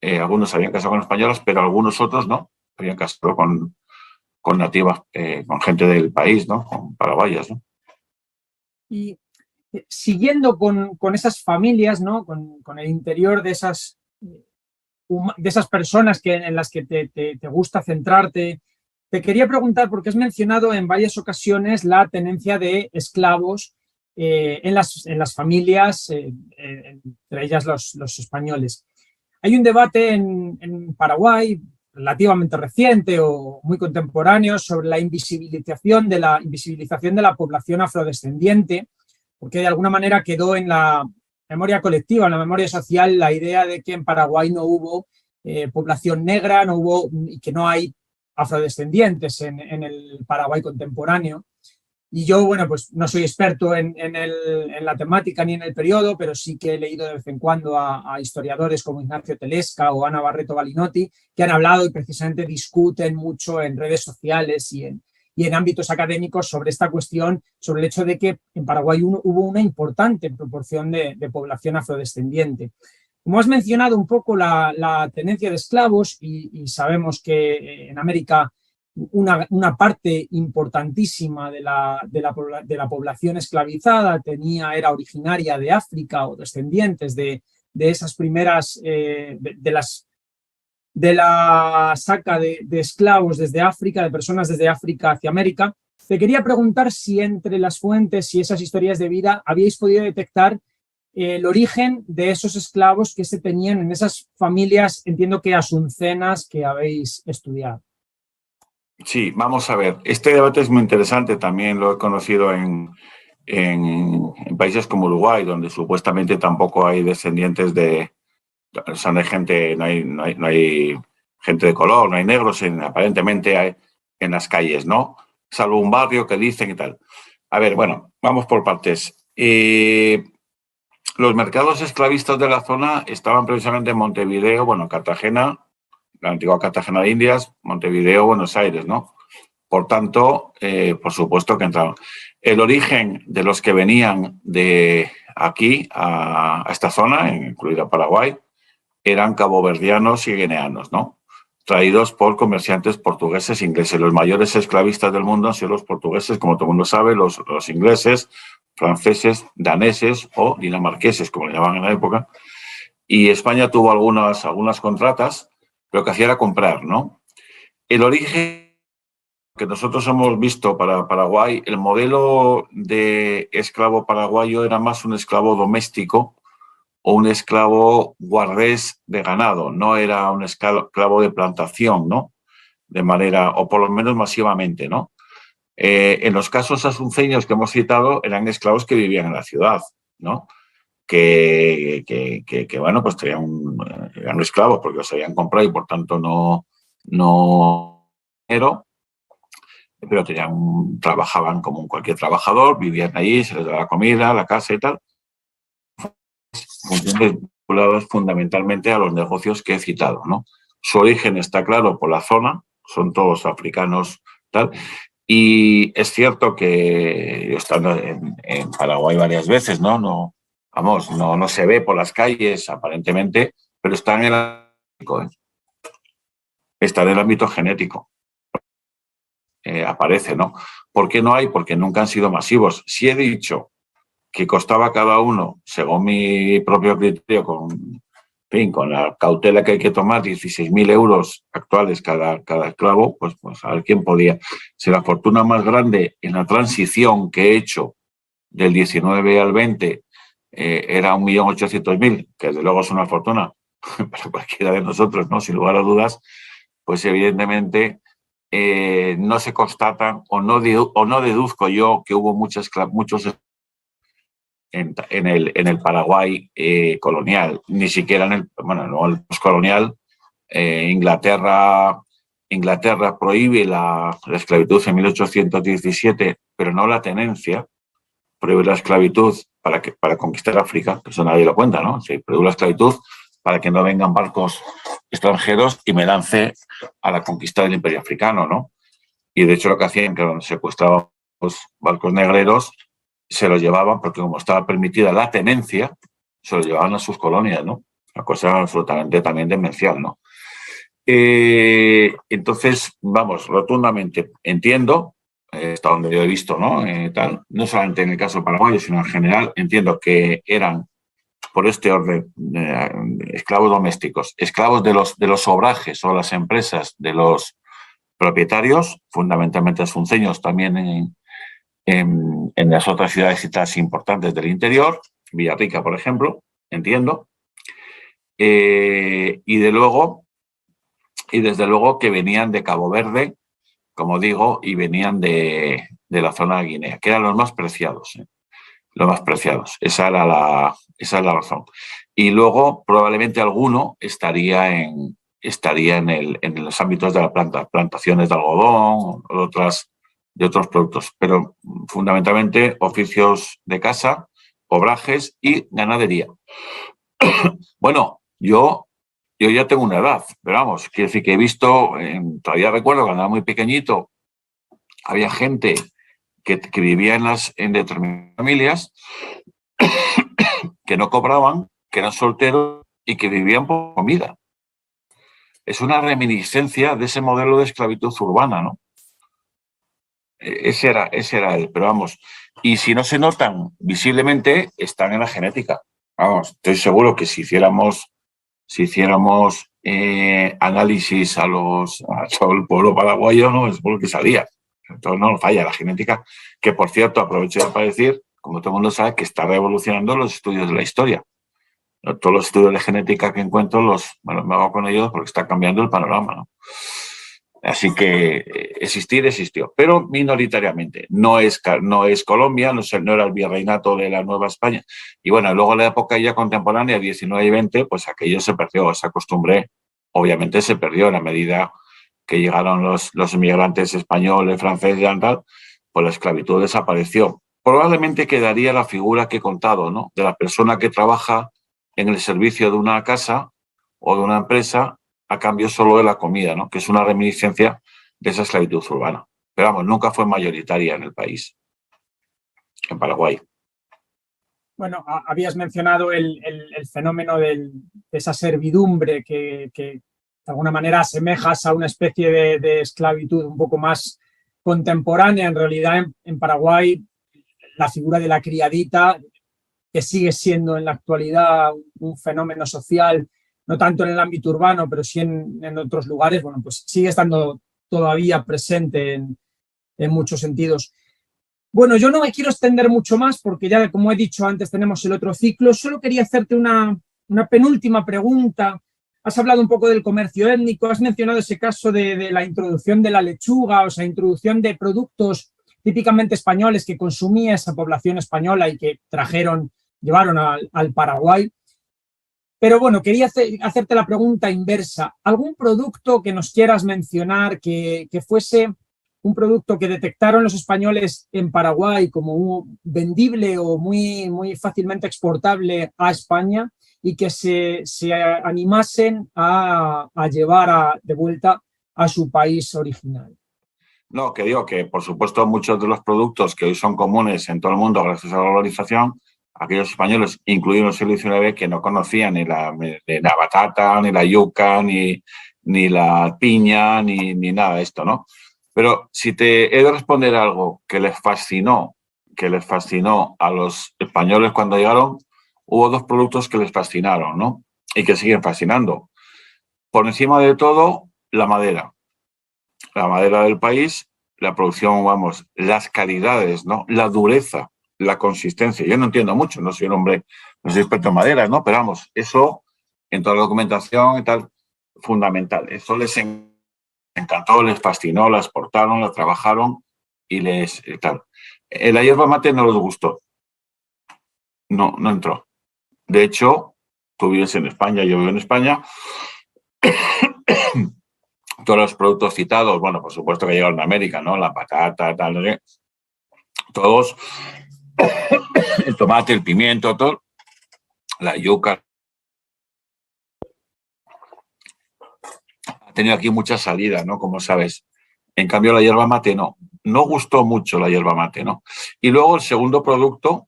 algunos habían casado con españolas, pero algunos otros no, habían casado con nativas, con gente del país, ¿no? Con paraguayas, ¿no? Y siguiendo con esas familias, ¿no? Con el interior de esas personas en las que te gusta centrarte, te quería preguntar, porque has mencionado en varias ocasiones la tenencia de esclavos en las familias, entre ellas los españoles. Hay un debate en Paraguay relativamente reciente o muy contemporáneo sobre la invisibilización de la población afrodescendiente, porque de alguna manera quedó en la memoria colectiva, en la memoria social, la idea de que en Paraguay no hubo población negra, no hubo, y que no hay afrodescendientes en el Paraguay contemporáneo. Y yo, bueno, pues no soy experto en la temática ni en el periodo, pero sí que he leído de vez en cuando a historiadores como Ignacio Telesca o Ana Barreto Balinotti, que han hablado y precisamente discuten mucho en redes sociales y en ámbitos académicos sobre esta cuestión, sobre el hecho de que en Paraguay hubo una importante proporción de población afrodescendiente. Como has mencionado un poco la tenencia de esclavos, y sabemos que en América una parte importantísima de la población esclavizada era originaria de África o descendientes de esas primeras, de la saca de esclavos desde África, de personas desde África hacia América. Te quería preguntar si entre las fuentes y esas historias de vida habíais podido detectar el origen de esos esclavos que se tenían en esas familias, entiendo que asuncenas, que habéis estudiado. Sí, vamos a ver. Este debate es muy interesante. También lo he conocido en países como Uruguay, donde supuestamente tampoco hay descendientes o sea, no hay gente, no hay gente de color, no hay negros, aparentemente hay en las calles, ¿no? Salvo un barrio que dicen y tal. A ver, bueno, vamos por partes. Los mercados esclavistas de la zona estaban precisamente en Montevideo, bueno, Cartagena, la antigua Cartagena de Indias, Montevideo, Buenos Aires, ¿no? Por tanto, por supuesto que entraron. El origen de los que venían de aquí a esta zona, incluida Paraguay, eran caboverdianos y guineanos, ¿no? Traídos por comerciantes portugueses e ingleses. Los mayores esclavistas del mundo han sido los portugueses, como todo el mundo sabe, los ingleses, franceses, daneses o dinamarqueses, como le llamaban en la época. Y España tuvo algunas contratas, pero lo que hacía era comprar, ¿no? El origen que nosotros hemos visto para Paraguay, el modelo de esclavo paraguayo era más un esclavo doméstico o un esclavo guardés de ganado, no era un esclavo de plantación, ¿no? De manera, o por lo menos masivamente, ¿no? En los casos asunceños que hemos citado, eran esclavos que vivían en la ciudad, ¿no? Que bueno, pues eran esclavos porque los habían comprado y por tanto no pero trabajaban como cualquier trabajador, vivían allí, se les daba la comida, la casa y tal. Funciones vinculadas fundamentalmente a los negocios que he citado, ¿no? Su origen está claro por la zona, son todos africanos, tal. Y es cierto que yo estando en Paraguay varias veces, ¿no? Vamos, no se ve por las calles aparentemente, pero está en el ámbito, está en el ámbito genético. Aparece, ¿no? ¿Por qué no hay? Porque nunca han sido masivos. Si he dicho que costaba cada uno, según mi propio criterio, con la cautela que hay que tomar, 16.000 euros actuales cada esclavo, pues a ver quién podía. Si la fortuna más grande en la transición que he hecho del 19 al 20 era 1.800.000, que desde luego es una fortuna para cualquiera de nosotros, ¿no? Sin lugar a dudas, pues evidentemente no se constatan o no deduzco yo que hubo muchos en el Paraguay colonial, ni siquiera en el postcolonial. Inglaterra prohíbe la esclavitud en 1817, pero no la tenencia. Prohíbe la esclavitud para conquistar África, que eso nadie lo cuenta, ¿no? Sí, prohíbe la esclavitud para que no vengan barcos extranjeros y me lance a la conquista del imperio africano, ¿no? Y de hecho lo que hacían, que secuestraban los barcos negreros, se los llevaban, porque como estaba permitida la tenencia, se los llevaban a sus colonias, ¿no? Una cosa absolutamente también demencial, ¿no? Entonces, vamos, rotundamente entiendo, hasta donde yo he visto, ¿no? No solamente en el caso paraguayo, sino en general, entiendo que eran, por este orden, esclavos domésticos, esclavos de los obrajes o las empresas de los propietarios, fundamentalmente asunceños, también en las otras ciudades y ciudades importantes del interior, Villarrica, por ejemplo, entiendo, y desde luego que venían de Cabo Verde, como digo, y venían de la zona de Guinea, que eran los más preciados, los más preciados. Esa es la razón. Y luego probablemente alguno estaría en los ámbitos de la plantaciones de algodón o de otros productos, pero fundamentalmente oficios de casa, obrajes y ganadería. Bueno, yo ya tengo una edad, pero vamos, quiero decir que he visto, todavía recuerdo cuando era muy pequeñito, había gente que vivía en determinadas familias que no cobraban, que eran solteros y que vivían por comida. Es una reminiscencia de ese modelo de esclavitud urbana, ¿no? Ese era él, pero vamos. Y si no se notan visiblemente, están en la genética. Vamos, estoy seguro que si hiciéramos análisis al pueblo paraguayo, no es por lo que salía. Entonces no falla la genética, que por cierto, aprovecho para decir, como todo el mundo sabe, que está revolucionando los estudios de la historia. Todos los estudios de genética que encuentro me hago con ellos porque está cambiando el panorama, ¿no? Así que existió, pero minoritariamente. No es Colombia, no era el virreinato de la Nueva España. Y bueno, luego en la época ya contemporánea, 19 y 20, pues aquello se perdió, esa costumbre obviamente se perdió en la medida que llegaron los inmigrantes españoles, franceses y tal, pues la esclavitud desapareció. probablemente quedaría la figura que he contado, ¿no? De la persona que trabaja en el servicio de una casa o de una empresa a cambio solo de la comida, ¿no? Que es una reminiscencia de esa esclavitud urbana. Pero vamos, nunca fue mayoritaria en el país, en Paraguay. Bueno, habías mencionado el fenómeno de esa servidumbre que de alguna manera asemejas a una especie de esclavitud un poco más contemporánea. En realidad, en Paraguay, la figura de la criadita, que sigue siendo en la actualidad un fenómeno social, no tanto en el ámbito urbano, pero sí en otros lugares, bueno, pues sigue estando todavía presente en muchos sentidos. Bueno, yo no me quiero extender mucho más porque ya, como he dicho antes, tenemos el otro ciclo. Solo quería hacerte una penúltima pregunta. Has hablado un poco del comercio étnico, has mencionado ese caso de la introducción de la lechuga, o sea, introducción de productos típicamente españoles que consumía esa población española y que llevaron al Paraguay. Pero bueno, quería hacerte la pregunta inversa. ¿Algún producto que nos quieras mencionar que fuese un producto que detectaron los españoles en Paraguay como vendible o muy, muy fácilmente exportable a España y que se animasen a llevar de vuelta a su país original? No, que digo que, por supuesto, muchos de los productos que hoy son comunes en todo el mundo gracias a la globalización, aquellos españoles, incluidos en el siglo XIX, que no conocían ni la batata, ni la yuca, ni la piña, ni nada de esto, ¿no? Pero si te he de responder algo que les fascinó a los españoles cuando llegaron, hubo dos productos que les fascinaron, ¿no? Y que siguen fascinando. Por encima de todo, la madera. La madera del país, la producción, vamos, las calidades, ¿no? La dureza, la consistencia. Yo no entiendo mucho, no soy un hombre, no soy experto en madera, ¿no? Pero vamos, eso en toda la documentación y tal, fundamental. Eso les encantó, les fascinó, la exportaron, la trabajaron y tal. La hierba mate no les gustó. No entró. De hecho, tú vives en España, yo vivo en España. Todos los productos citados, bueno, por supuesto que llegaron a América, ¿no? La patata, tal, no sé. Todos, el tomate, el pimiento, todo, la yuca. Ha tenido aquí mucha salida, ¿no? Como sabes. En cambio, la hierba mate no gustó mucho la hierba mate, ¿no? Y luego el segundo producto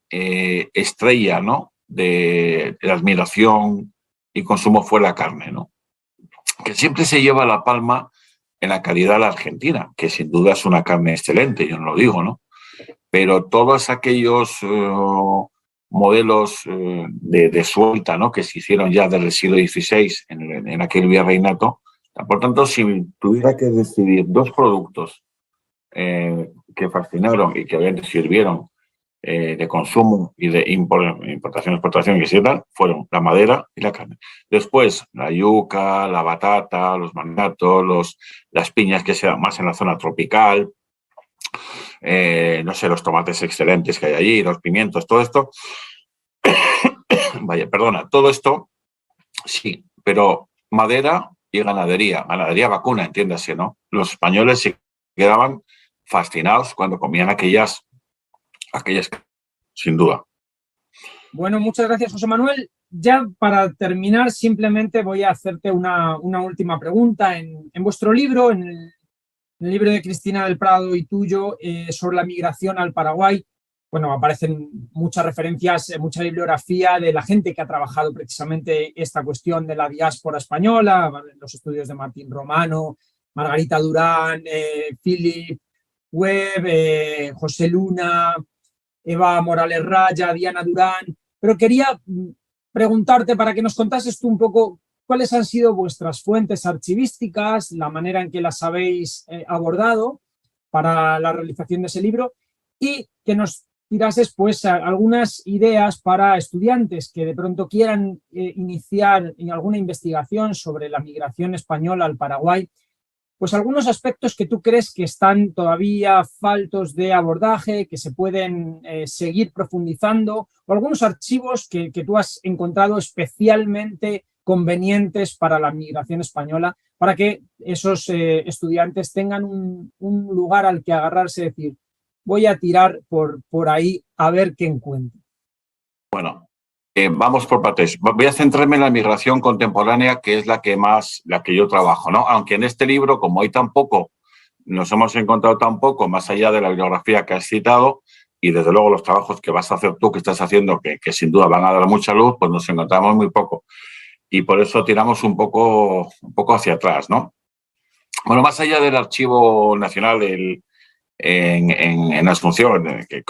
estrella, ¿no? De admiración y consumo fue la carne, ¿no? Que siempre se lleva la palma en la calidad la argentina, que sin duda es una carne excelente, yo no lo digo, ¿no? Pero todos aquellos modelos de suelta, ¿no? Que se hicieron ya desde el siglo XVI en aquel virreinato. Por tanto, si tuviera que decidir dos productos que fascinaron y que obviamente sirvieron de consumo y de importación, exportación, que tal, fueron la madera y la carne. Después, la yuca, la batata, los mangatos, las piñas, que se dan más en la zona tropical, no sé, los tomates excelentes que hay allí, los pimientos, todo esto. Vaya, perdona, todo esto, sí, pero madera y ganadería vacuna, entiéndase, ¿no? Los españoles se quedaban fascinados cuando comían aquellas, sin duda. Bueno, muchas gracias, José Manuel. Ya para terminar, simplemente voy a hacerte una última pregunta. En vuestro libro, en el libro de Cristina del Prado y tuyo, sobre la migración al Paraguay, bueno, aparecen muchas referencias, mucha bibliografía de la gente que ha trabajado precisamente esta cuestión de la diáspora española, los estudios de Martín Romano, Margarita Durán, Philip Webb, José Luna, Eva Morales Raya, Diana Durán, pero quería preguntarte para que nos contases tú un poco cuáles han sido vuestras fuentes archivísticas, la manera en que las habéis abordado para la realización de ese libro y que nos tirases pues algunas ideas para estudiantes que de pronto quieran iniciar en alguna investigación sobre la migración española al Paraguay, pues algunos aspectos que tú crees que están todavía faltos de abordaje, que se pueden seguir profundizando, o algunos archivos que tú has encontrado especialmente convenientes para la migración española, para que esos estudiantes tengan un lugar al que agarrarse y decir, voy a tirar por ahí a ver qué encuentro. Bueno, vamos por partes. Voy a centrarme en la migración contemporánea, que es la que yo trabajo, ¿no? Aunque en este libro, como hay tan poco, nos hemos encontrado tan poco, más allá de la bibliografía que has citado, y desde luego los trabajos que vas a hacer tú, que estás haciendo, que sin duda van a dar mucha luz, pues nos encontramos muy poco. Y por eso tiramos un poco hacia atrás, ¿no? Bueno, más allá del Archivo Nacional en Asunción, que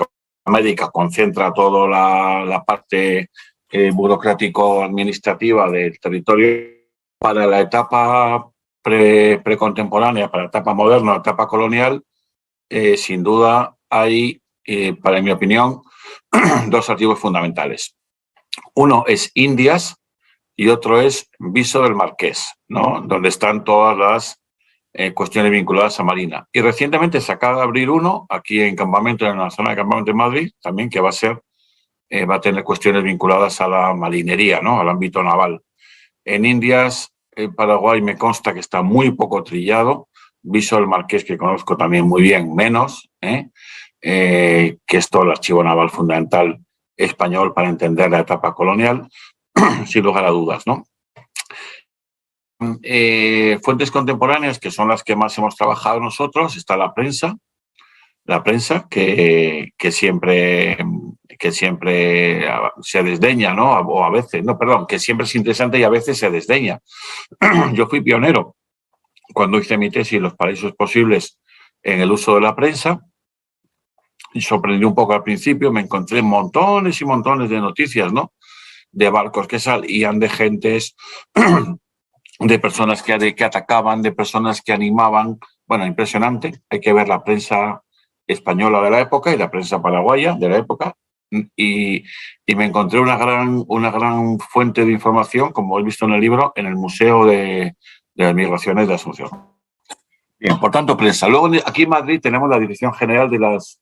médica concentra toda la parte burocrático-administrativa del territorio, para la etapa precontemporánea, para la etapa moderna, la etapa colonial, sin duda hay, para mi opinión, dos archivos fundamentales. Uno es Indias y otro es Viso del Marqués, ¿no? Donde están todas las cuestiones vinculadas a Marina. Y recientemente se acaba de abrir uno aquí en la zona de campamento de Madrid, también que va a tener cuestiones vinculadas a la marinería, ¿no? Al ámbito naval. En Indias, Paraguay, me consta que está muy poco trillado. Viso del Marqués, que conozco también muy bien, menos, que es todo el archivo naval fundamental español para entender la etapa colonial, sin lugar a dudas, ¿no? Fuentes contemporáneas, que son las que más hemos trabajado nosotros, está la prensa que siempre se desdeña, ¿no? O a veces, no, perdón, que siempre es interesante y a veces se desdeña. Yo fui pionero cuando hice mi tesis Los paraísos posibles en el uso de la prensa, y sorprendí un poco al principio, me encontré montones y montones de noticias, ¿no? De barcos que salían, de gentes, de personas que atacaban, de personas que animaban. Bueno, impresionante. Hay que ver la prensa española de la época y la prensa paraguaya de la época. Y me encontré una gran fuente de información, como he visto en el libro, en el Museo de las Migraciones de Asunción. Bien, por tanto, prensa. Luego, aquí en Madrid tenemos la Dirección General de las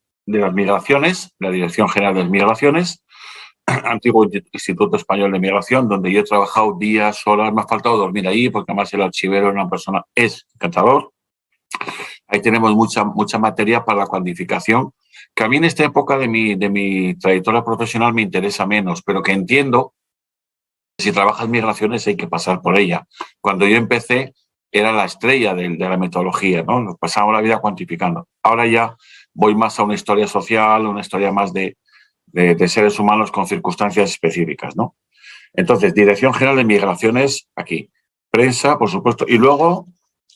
Migraciones, la Dirección General de las Migraciones, antiguo Instituto Español de Migración, donde yo he trabajado días, horas, me ha faltado dormir ahí, porque además el archivero es encantador. Ahí tenemos mucha materia para la cuantificación, que a mí en esta época de mi trayectoria profesional me interesa menos, pero que entiendo que si trabajas migraciones hay que pasar por ella. Cuando yo empecé era la estrella de la metodología, ¿no? Nos pasamos la vida cuantificando. Ahora ya voy más a una historia social, una historia más de seres humanos con circunstancias específicas, ¿no? Entonces, Dirección General de Migraciones, aquí. Prensa, por supuesto. Y luego,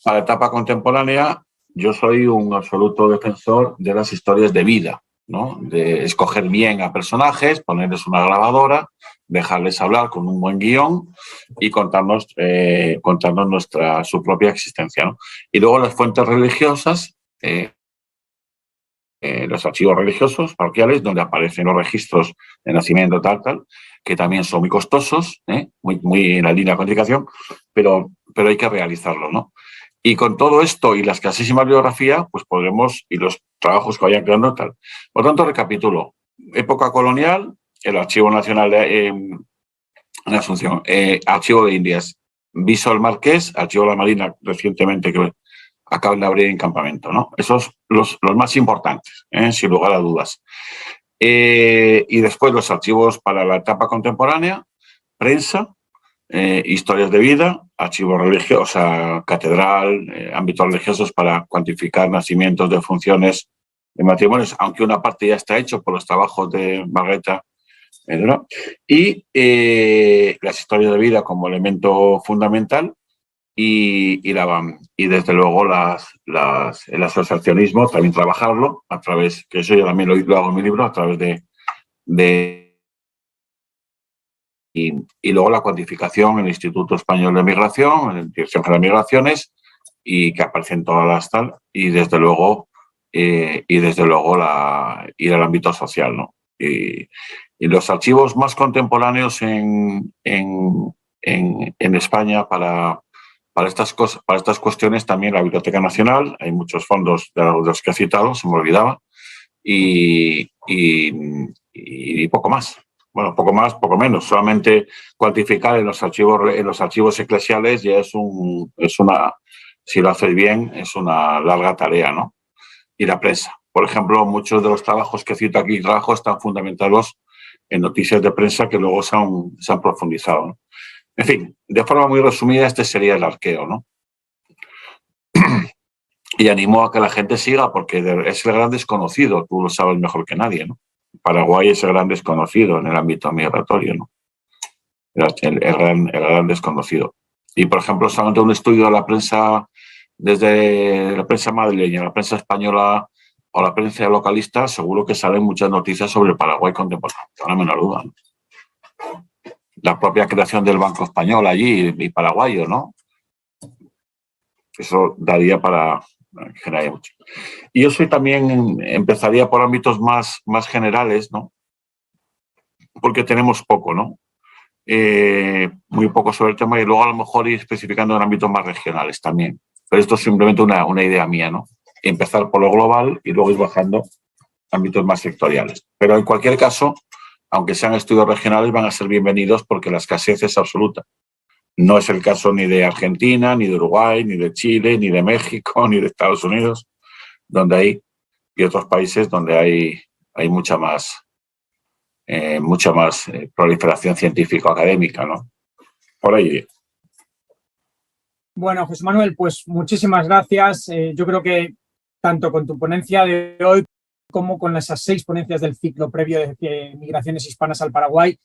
a la etapa contemporánea, yo soy un absoluto defensor de las historias de vida, ¿no? De escoger bien a personajes, ponerles una grabadora, dejarles hablar con un buen guión y contarnos su propia existencia, ¿no? Y luego las fuentes religiosas, los archivos religiosos parroquiales, donde aparecen los registros de nacimiento, tal, que también son muy costosos, muy en la línea de cuantificación, pero hay que realizarlo, ¿no? Y con todo esto y la escasísima bibliografía, pues podremos, y los trabajos que vayan creando, tal. Por tanto, recapitulo. Época colonial, el Archivo Nacional en Asunción, Archivo de Indias, Viso del Marqués, Archivo de la Marina, recientemente que acaban de abrir en campamento, ¿no? Esos los más importantes, sin lugar a dudas. Y después los archivos para la etapa contemporánea, prensa, historias de vida, archivos religiosos, o sea, catedral, ámbitos religiosos para cuantificar nacimientos, defunciones, de matrimonios, aunque una parte ya está hecho por los trabajos de Margarita, ¿no? Y las historias de vida como elemento fundamental. Y desde luego el asociacionismo, también trabajarlo a través, que eso yo también lo hago en mi libro, a través y luego la cuantificación en el Instituto Español de Migración, en la Dirección General de Migraciones, y que aparecen todas las tal, y desde luego ir al ámbito social, ¿no? Y los archivos más contemporáneos en España para estas cuestiones, también la Biblioteca Nacional, hay muchos fondos de los que he citado, se me olvidaba, y poco más. Bueno, poco más, poco menos. Solamente cuantificar en los archivos eclesiales ya es una, si lo haces bien, es una larga tarea, ¿no? Y la prensa. Por ejemplo, muchos de los trabajos que cito aquí trabajo están fundamentados en noticias de prensa que luego se han profundizado, ¿no? En fin, de forma muy resumida, este sería el arqueo, ¿no? Y animo a que la gente siga porque es el gran desconocido, tú lo sabes mejor que nadie, ¿no? Paraguay es el gran desconocido en el ámbito migratorio, ¿no? El gran desconocido. Y, por ejemplo, solamente un estudio de la prensa, desde la prensa madrileña, la prensa española o la prensa localista, seguro que salen muchas noticias sobre el Paraguay contemporáneo, no me duda, ¿no? La propia creación del Banco Español allí y paraguayo, ¿no? Eso daría para generar mucho. Y yo también empezaría por ámbitos más generales, ¿no? Porque tenemos poco, ¿no? Muy poco sobre el tema y luego a lo mejor ir especificando en ámbitos más regionales también. Pero esto es simplemente una idea mía, ¿no? Empezar por lo global y luego ir bajando ámbitos más sectoriales. Pero en cualquier caso, aunque sean estudios regionales, van a ser bienvenidos porque la escasez es absoluta. No es el caso ni de Argentina, ni de Uruguay, ni de Chile, ni de México, ni de Estados Unidos, donde hay, y otros países donde hay mucha más proliferación científico-académica, ¿no? Por ahí. Bueno, José Manuel, pues muchísimas gracias. Yo creo que tanto con tu ponencia de hoy como con esas 6 ponencias del ciclo previo de migraciones hispanas al Paraguay,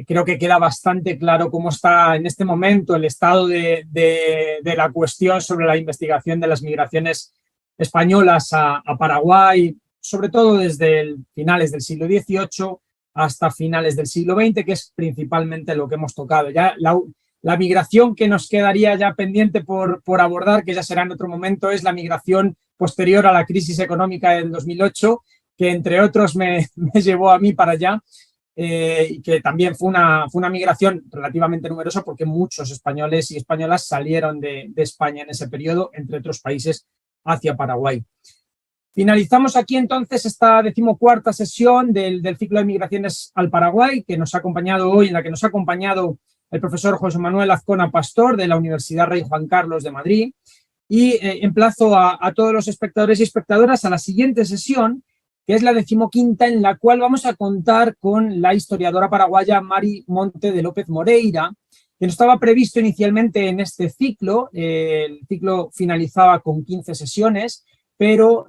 creo que queda bastante claro cómo está en este momento el estado de la cuestión sobre la investigación de las migraciones españolas a Paraguay, sobre todo desde finales del siglo XVIII hasta finales del siglo XX, que es principalmente lo que hemos tocado. Ya la migración que nos quedaría ya pendiente por abordar, que ya será en otro momento, es la migración posterior a la crisis económica del 2008, que entre otros me llevó a mí para allá, y que también fue una migración relativamente numerosa porque muchos españoles y españolas salieron de España en ese periodo, entre otros países, hacia Paraguay. Finalizamos aquí entonces esta 14ª sesión del ciclo de migraciones al Paraguay, que nos ha acompañado hoy, en la que nos ha acompañado el profesor José Manuel Azcona Pastor de la Universidad Rey Juan Carlos de Madrid, y emplazo a todos los espectadores y espectadoras a la siguiente sesión, que es la 15ª, en la cual vamos a contar con la historiadora paraguaya Mari Monte de López Moreira, que no estaba previsto inicialmente en este ciclo. El ciclo finalizaba con 15 sesiones, pero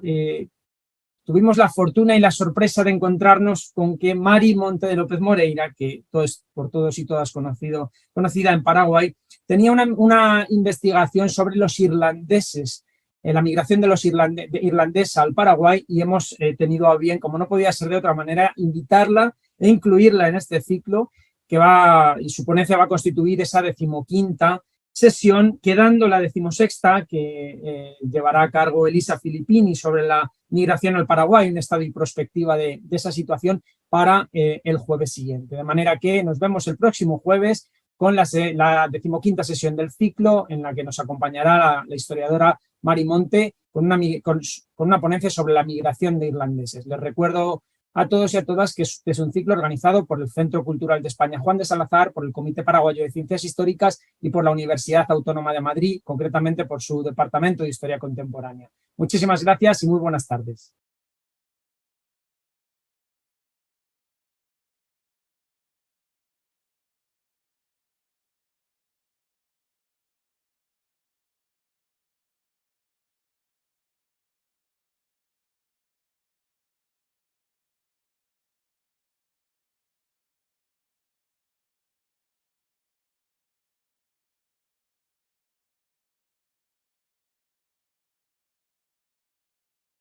tuvimos la fortuna y la sorpresa de encontrarnos con que Mari Monte de López Moreira, que es por todos y todas conocida en Paraguay, tenía una investigación sobre los irlandeses, la migración de los irlandeses al Paraguay, y hemos tenido a bien, como no podía ser de otra manera, invitarla e incluirla en este ciclo, y su ponencia va a constituir esa 15ª sesión, quedando la 16ª, que llevará a cargo Elisa Filippini, sobre la migración al Paraguay, un estado y perspectiva de esa situación, para el jueves siguiente. De manera que nos vemos el próximo jueves con la 15ª sesión del ciclo, en la que nos acompañará la historiadora Mari Monte con una ponencia sobre la migración de irlandeses. Les recuerdo a todos y a todas que es un ciclo organizado por el Centro Cultural de España Juan de Salazar, por el Comité Paraguayo de Ciencias Históricas y por la Universidad Autónoma de Madrid, concretamente por su Departamento de Historia Contemporánea. Muchísimas gracias y muy buenas tardes.